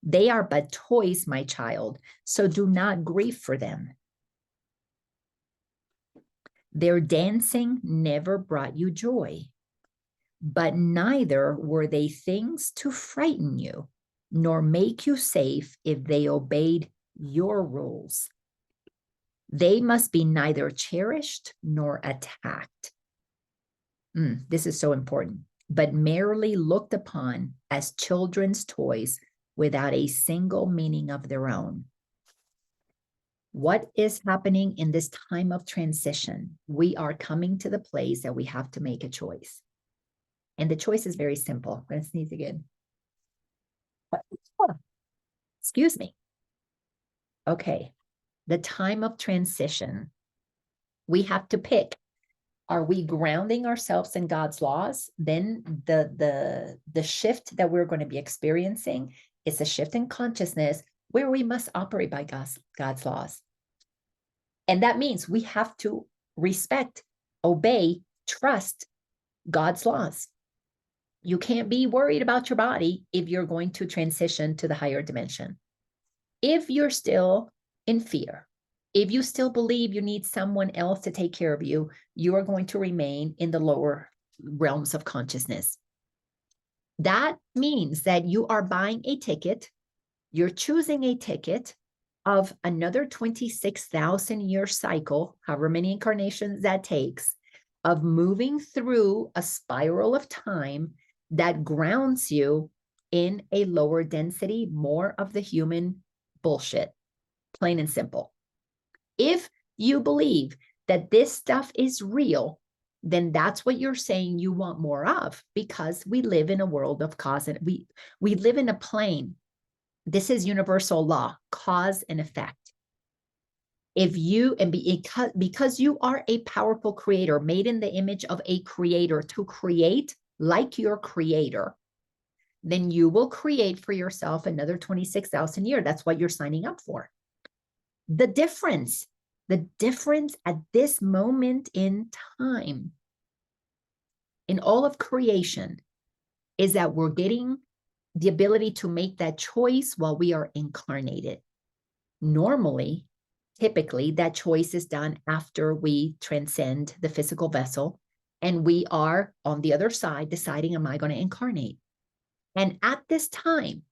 They are but toys, my child, so do not grieve for them. Their dancing never brought you joy, but neither were they things to frighten you, nor make you safe if they obeyed your rules. They must be neither cherished nor attacked. This is so important, but merely looked upon as children's toys without a single meaning of their own. What is happening in this time of transition? We are coming to the place that we have to make a choice. And the choice is very simple. I'm going to sneeze again. Excuse me. Okay. The time of transition, we have to pick. Are we grounding ourselves in God's laws? Then the shift that we're going to be experiencing is a shift in consciousness where we must operate by God's laws. And that means we have to respect, obey, trust God's laws. You can't be worried about your body if you're going to transition to the higher dimension. If you're still in fear, if you still believe you need someone else to take care of you, you are going to remain in the lower realms of consciousness. That means that you are buying a ticket, you're choosing a ticket of another 26,000 year cycle, however many incarnations that takes, of moving through a spiral of time that grounds you in a lower density, more of the human bullshit, plain and simple. If you believe that this stuff is real, then that's what you're saying you want more of, because we live in a world of cause and we live in a plane. This is universal law, cause and effect. If you, and because you are a powerful creator, made in the image of a creator to create like your creator, then you will create for yourself another 26,000 years. That's what you're signing up for. The difference at this moment in time, in all of creation, is that we're getting the ability to make that choice while we are incarnated. Normally, typically, that choice is done after we transcend the physical vessel, and we are on the other side deciding, am I going to incarnate? And at this time,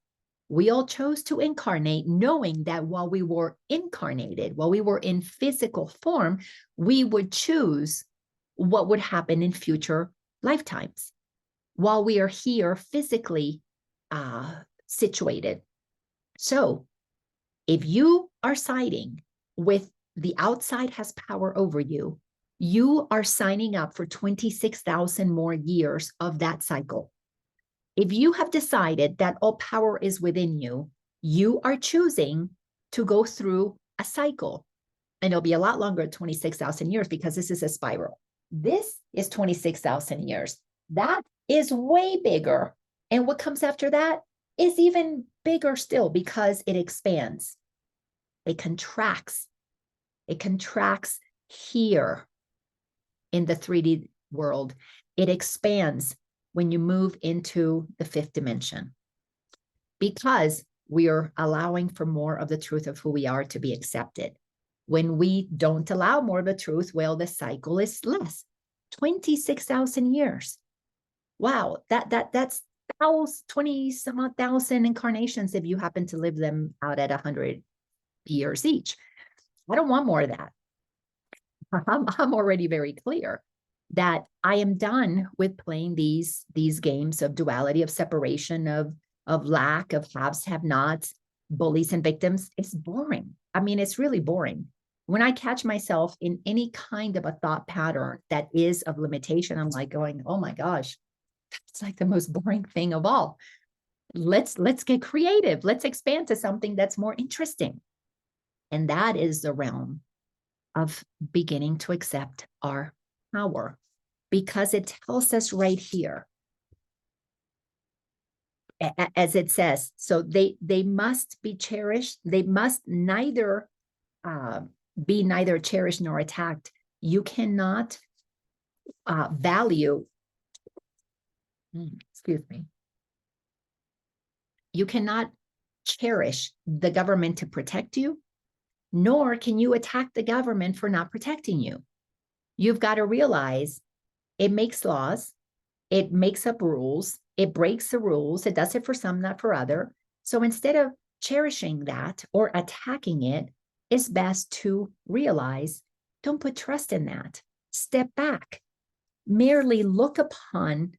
we all chose to incarnate, knowing that while we were incarnated, while we were in physical form, we would choose what would happen in future lifetimes while we are here physically situated. So if you are siding with the outside has power over you, you are signing up for 26,000 more years of that cycle. If you have decided that all power is within you, you are choosing to go through a cycle. And it'll be a lot longer, 26,000 years, because this is a spiral. This is 26,000 years. That is way bigger. And what comes after that is even bigger still, because it expands. It contracts. It contracts here in the 3D world. It expands when you move into the 5th dimension, because we are allowing for more of the truth of who we are to be accepted. When we don't allow more of the truth, well, the cycle is less. 26,000 years. Wow, that's 20 some odd thousand incarnations if you happen to live them out at 100 years each. I don't want more of that. I'm already very clear that I am done with playing these games of duality, of separation, of lack, of haves, have-nots, bullies and victims. It's boring. I mean, it's really boring. When I catch myself in any kind of a thought pattern that is of limitation, I'm like going, oh my gosh, it's like the most boring thing of all. Let's get creative. Let's expand to something that's more interesting. And that is the realm of beginning to accept our power, because it tells us right here, as it says, so they must be cherished. They must neither be neither cherished nor attacked. You cannot value, excuse me, you cannot cherish the government to protect you, nor can you attack the government for not protecting you. You've got to realize it makes laws, it makes up rules, it breaks the rules, it does it for some, not for other. So instead of cherishing that or attacking it, it's best to realize, don't put trust in that. Step back. Merely look upon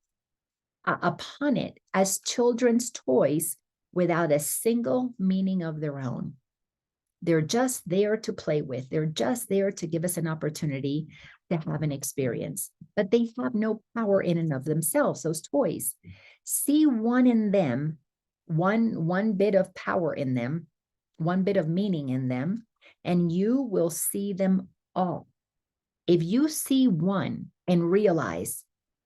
it as children's toys without a single meaning of their own. They're just there to play with. They're just there to give us an opportunity to have an experience, but they have no power in and of themselves, those toys. See one in them, one bit of power in them, one bit of meaning in them, and you will see them all. If you see one and realize,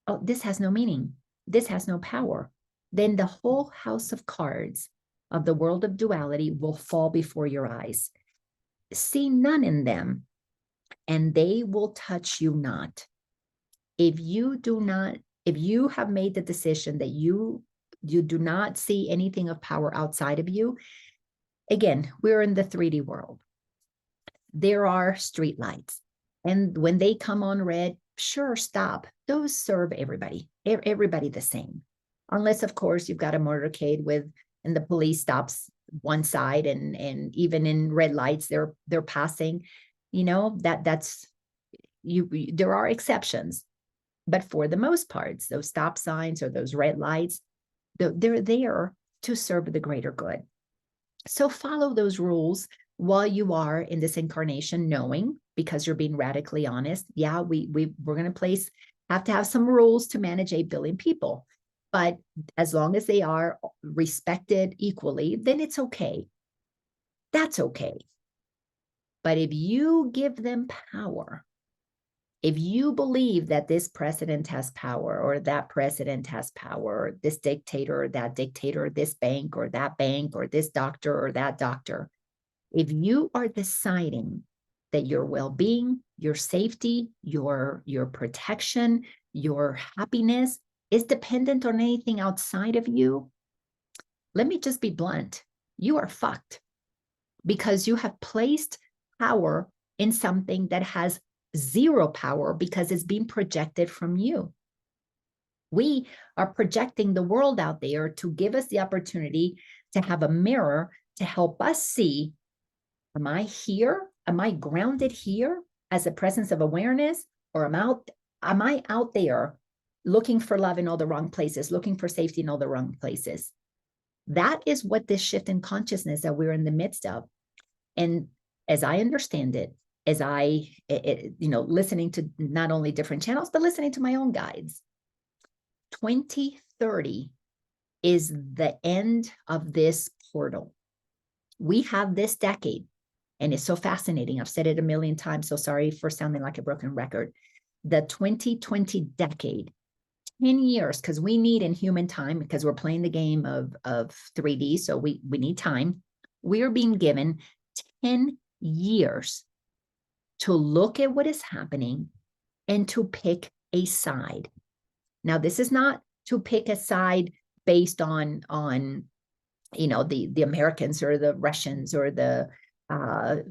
oh, this has no meaning, this has no power, then the whole house of cards of the world of duality will fall before your eyes. See none in them, and they will touch you not. If you have made the decision that you do not see anything of power outside of you, again, we're in the 3D world. There are street lights, and when they come on red, sure, stop. Those serve everybody the same. Unless, of course, you've got a motorcade and the police stops one side, and even in red lights, they're passing. You know, that's there are exceptions, but for the most part, those stop signs or those red lights, they're there to serve the greater good. So follow those rules while you are in this incarnation, knowing, because you're being radically honest, yeah, we're going to have to have some rules to manage 8 billion people. But as long as they are respected equally, then it's okay. That's okay. But if you give them power, if you believe that this president has power, or that president has power, or this dictator or that dictator, this bank or that bank, or this doctor or that doctor, if you are deciding that your well-being, your safety, your protection, your happiness is dependent on anything outside of you, let me just be blunt. You are fucked, because you have placed power in something that has zero power because it's being projected from you. We are projecting the world out there to give us the opportunity to have a mirror to help us see, am I here? Am I grounded here as a presence of awareness? Or am I out there looking for love in all the wrong places, looking for safety in all the wrong places? That is what this shift in consciousness that we're in the midst of. And as I understand it, as listening to not only different channels, but listening to my own guides, 2030 is the end of this portal. We have this decade, and it's so fascinating. I've said it a million times, so sorry for sounding like a broken record. The 2020 decade, 10 years, because we need in human time, because we're playing the game of 3D, so we need time. We are being given 10 years to look at what is happening and to pick a side. Now, this is not to pick a side based on the Americans or the Russians or the what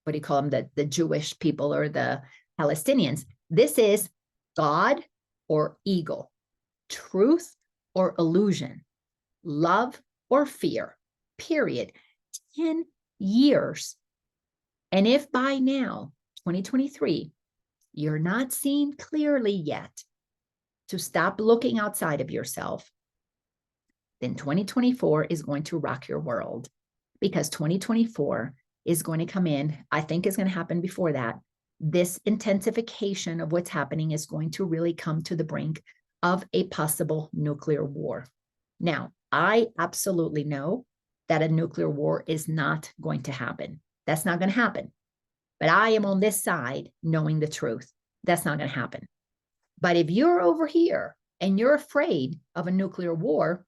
do you call them, the Jewish people or the Palestinians. This is God or ego, truth or illusion, love or fear, period. 10 years. And if by now, 2023, you're not seeing clearly yet to stop looking outside of yourself, then 2024 is going to rock your world, because 2024 is going to come in. I think is going to happen before that. This intensification of what's happening is going to really come to the brink of a possible nuclear war. Now, I absolutely know that a nuclear war is not going to happen. That's not going to happen. But I am on this side knowing the truth. That's not going to happen. But if you're over here and you're afraid of a nuclear war,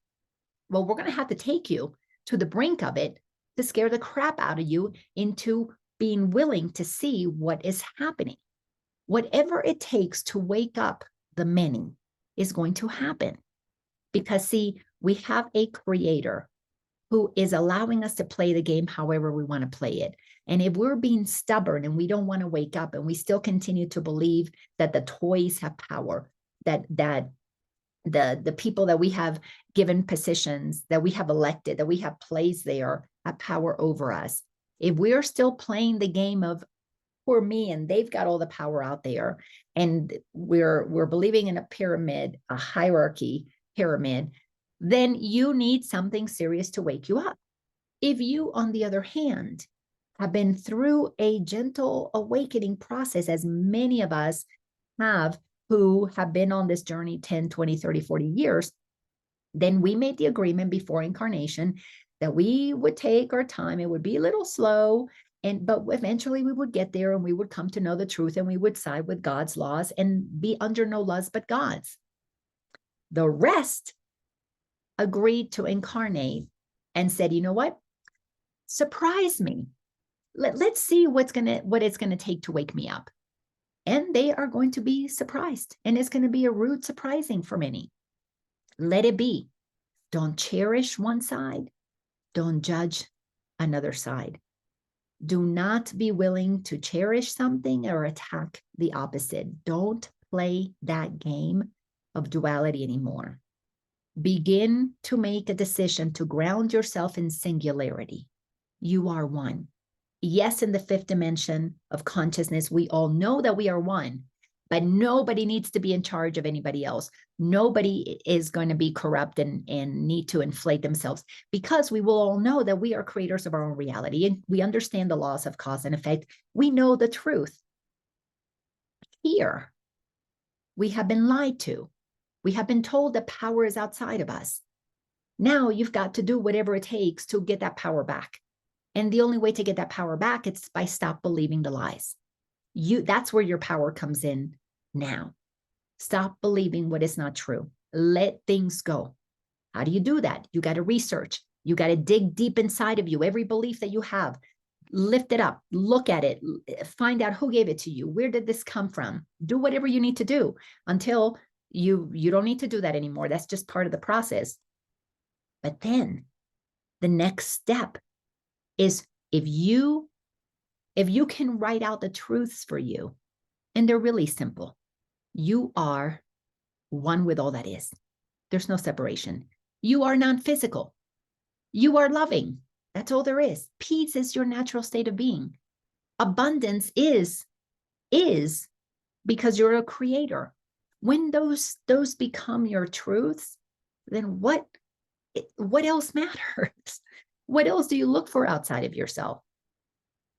well, we're going to have to take you to the brink of it to scare the crap out of you into being willing to see what is happening. Whatever it takes to wake up the many is going to happen. Because, see, we have a creator who is allowing us to play the game however we want to play it. And if we're being stubborn and we don't want to wake up and we still continue to believe that the toys have power, that the people that we have given positions, that we have elected, that we have placed there, have power over us. If we're still playing the game of poor me and they've got all the power out there, and we're believing in a pyramid, a hierarchy pyramid, then you need something serious to wake you up. If you, on the other hand, have been through a gentle awakening process, as many of us have who have been on this journey 10, 20, 30, 40 years, then we made the agreement before incarnation that we would take our time. It would be a little slow, but eventually we would get there and we would come to know the truth, and we would side with God's laws and be under no laws but God's. The rest agreed to incarnate and said, you know what? Surprise me. Let's see what it's going to take to wake me up. And they are going to be surprised. And it's going to be a rude surprising for many. Let it be. Don't cherish one side. Don't judge another side. Do not be willing to cherish something or attack the opposite. Don't play that game of duality anymore. Begin to make a decision to ground yourself in singularity. You are one. Yes, in the fifth dimension of consciousness, we all know that we are one, but nobody needs to be in charge of anybody else. Nobody is going to be corrupt and need to inflate themselves, because we will all know that we are creators of our own reality and we understand the laws of cause and effect. We know the truth. Here, we have been lied to. We have been told that power is outside of us. Now you've got to do whatever it takes to get that power back. And the only way to get that power back is by stop believing the lies. That's where your power comes in now. Stop believing what is not true. Let things go. How do you do that? You got to research. You got to dig deep inside of you. Every belief that you have, lift it up, look at it, find out who gave it to you. Where did this come from? Do whatever you need to do until you don't need to do that anymore. That's just part of the process. But then the next step is if you can write out the truths for you, and they're really simple. You are one with all that is. There's no separation. You are non-physical. You are loving. That's all there is. Peace is your natural state of being. Abundance is because you're a creator. When those become your truths, then what else matters? What else do you look for outside of yourself?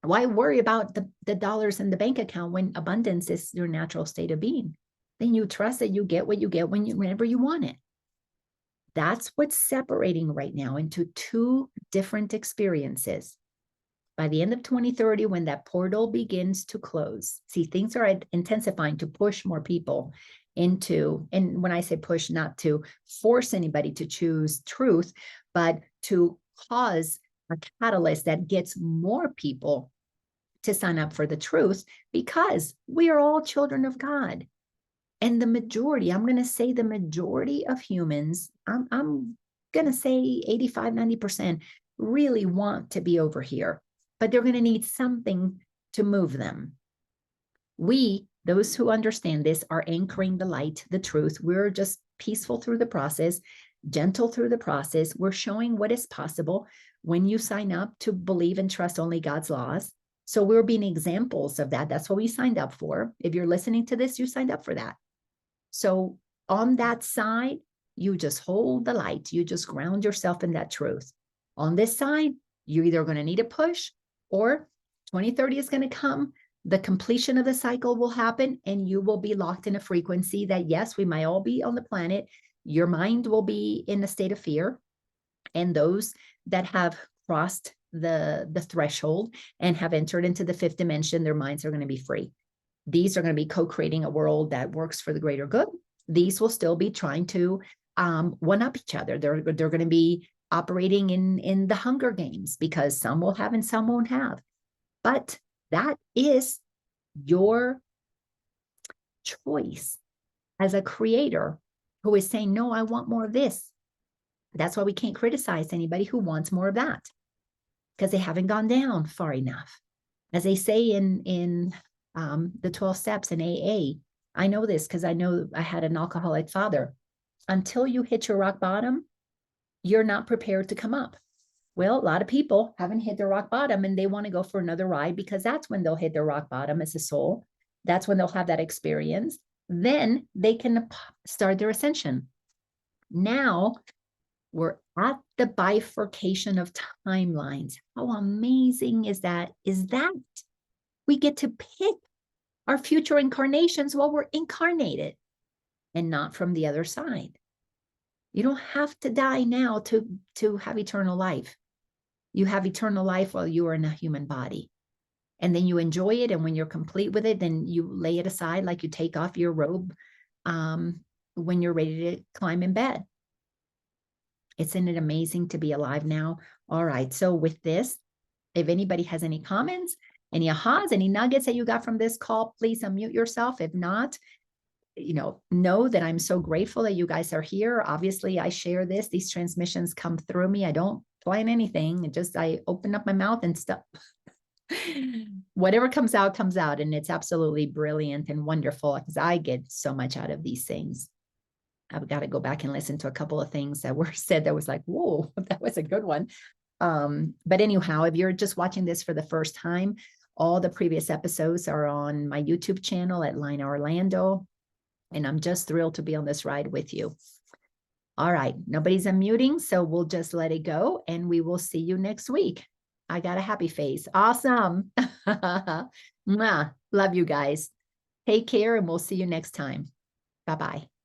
Why worry about the dollars in the bank account when abundance is your natural state of being? Then you trust that you get what you get whenever you want it. That's what's separating right now into two different experiences. By the end of 2030, when that portal begins to close, see, things are intensifying to push more people into, and when I say push, not to force anybody to choose truth, but to cause a catalyst that gets more people to sign up for the truth, because we are all children of God. And the majority, I'm going to say the majority of humans, I'm going to say 85, 90% really want to be over here, but they're going to need something to move them. We, those who understand this, are anchoring the light, the truth. We're just peaceful through the process, gentle through the process. We're showing what is possible. when you sign up to believe and trust only God's laws. So we're being examples of that. That's what we signed up for. If you're listening to this, you signed up for that. So on that side, you just hold the light. You just ground yourself in that truth. On this side, you're either going to need a push, or 2030 is going to come. The completion of the cycle will happen, and you will be locked in a frequency that, yes, we might all be on the planet. Your mind will be in a state of fear. And those that have crossed the threshold and have entered into the fifth dimension, their minds are going to be free. These are going to be co-creating a world that works for the greater good. These will still be trying to one-up each other. They're going to be operating in the Hunger Games, because some will have and some won't have. But that is your choice as a creator who is saying, no, I want more of this. That's why we can't criticize anybody who wants more of that, because they haven't gone down far enough. As they say in the 12 steps in AA, I know this because I know I had an alcoholic father. Until you hit your rock bottom, you're not prepared to come up. Well, a lot of people haven't hit their rock bottom, and they want to go for another ride, because that's when they'll hit their rock bottom as a soul. That's when they'll have that experience. Then they can start their ascension. Now we're at the bifurcation of timelines. How amazing is that? We get to pick our future incarnations while we're incarnated, and not from the other side. You don't have to die now to have eternal life. You have eternal life while you are in a human body. And then you enjoy it. And when you're complete with it, then you lay it aside, like you take off your robe when you're ready to climb in bed. Isn't it amazing to be alive now? All right. So with this, if anybody has any comments, any ahas, any nuggets that you got from this call, please unmute yourself. If not, know that I'm so grateful that you guys are here. Obviously, I share these transmissions come through me. I don't plan anything. I open up my mouth and stuff. Whatever comes out, comes out. And it's absolutely brilliant and wonderful, because I get so much out of these things. I've got to go back and listen to a couple of things that were said that was like, whoa, that was a good one. But anyhow, if you're just watching this for the first time, all the previous episodes are on my YouTube channel at Laina Orlando. And I'm just thrilled to be on this ride with you. All right. Nobody's unmuting, so we'll just let it go, and we will see you next week. I got a happy face. Awesome. Love you guys. Take care, and we'll see you next time. Bye-bye.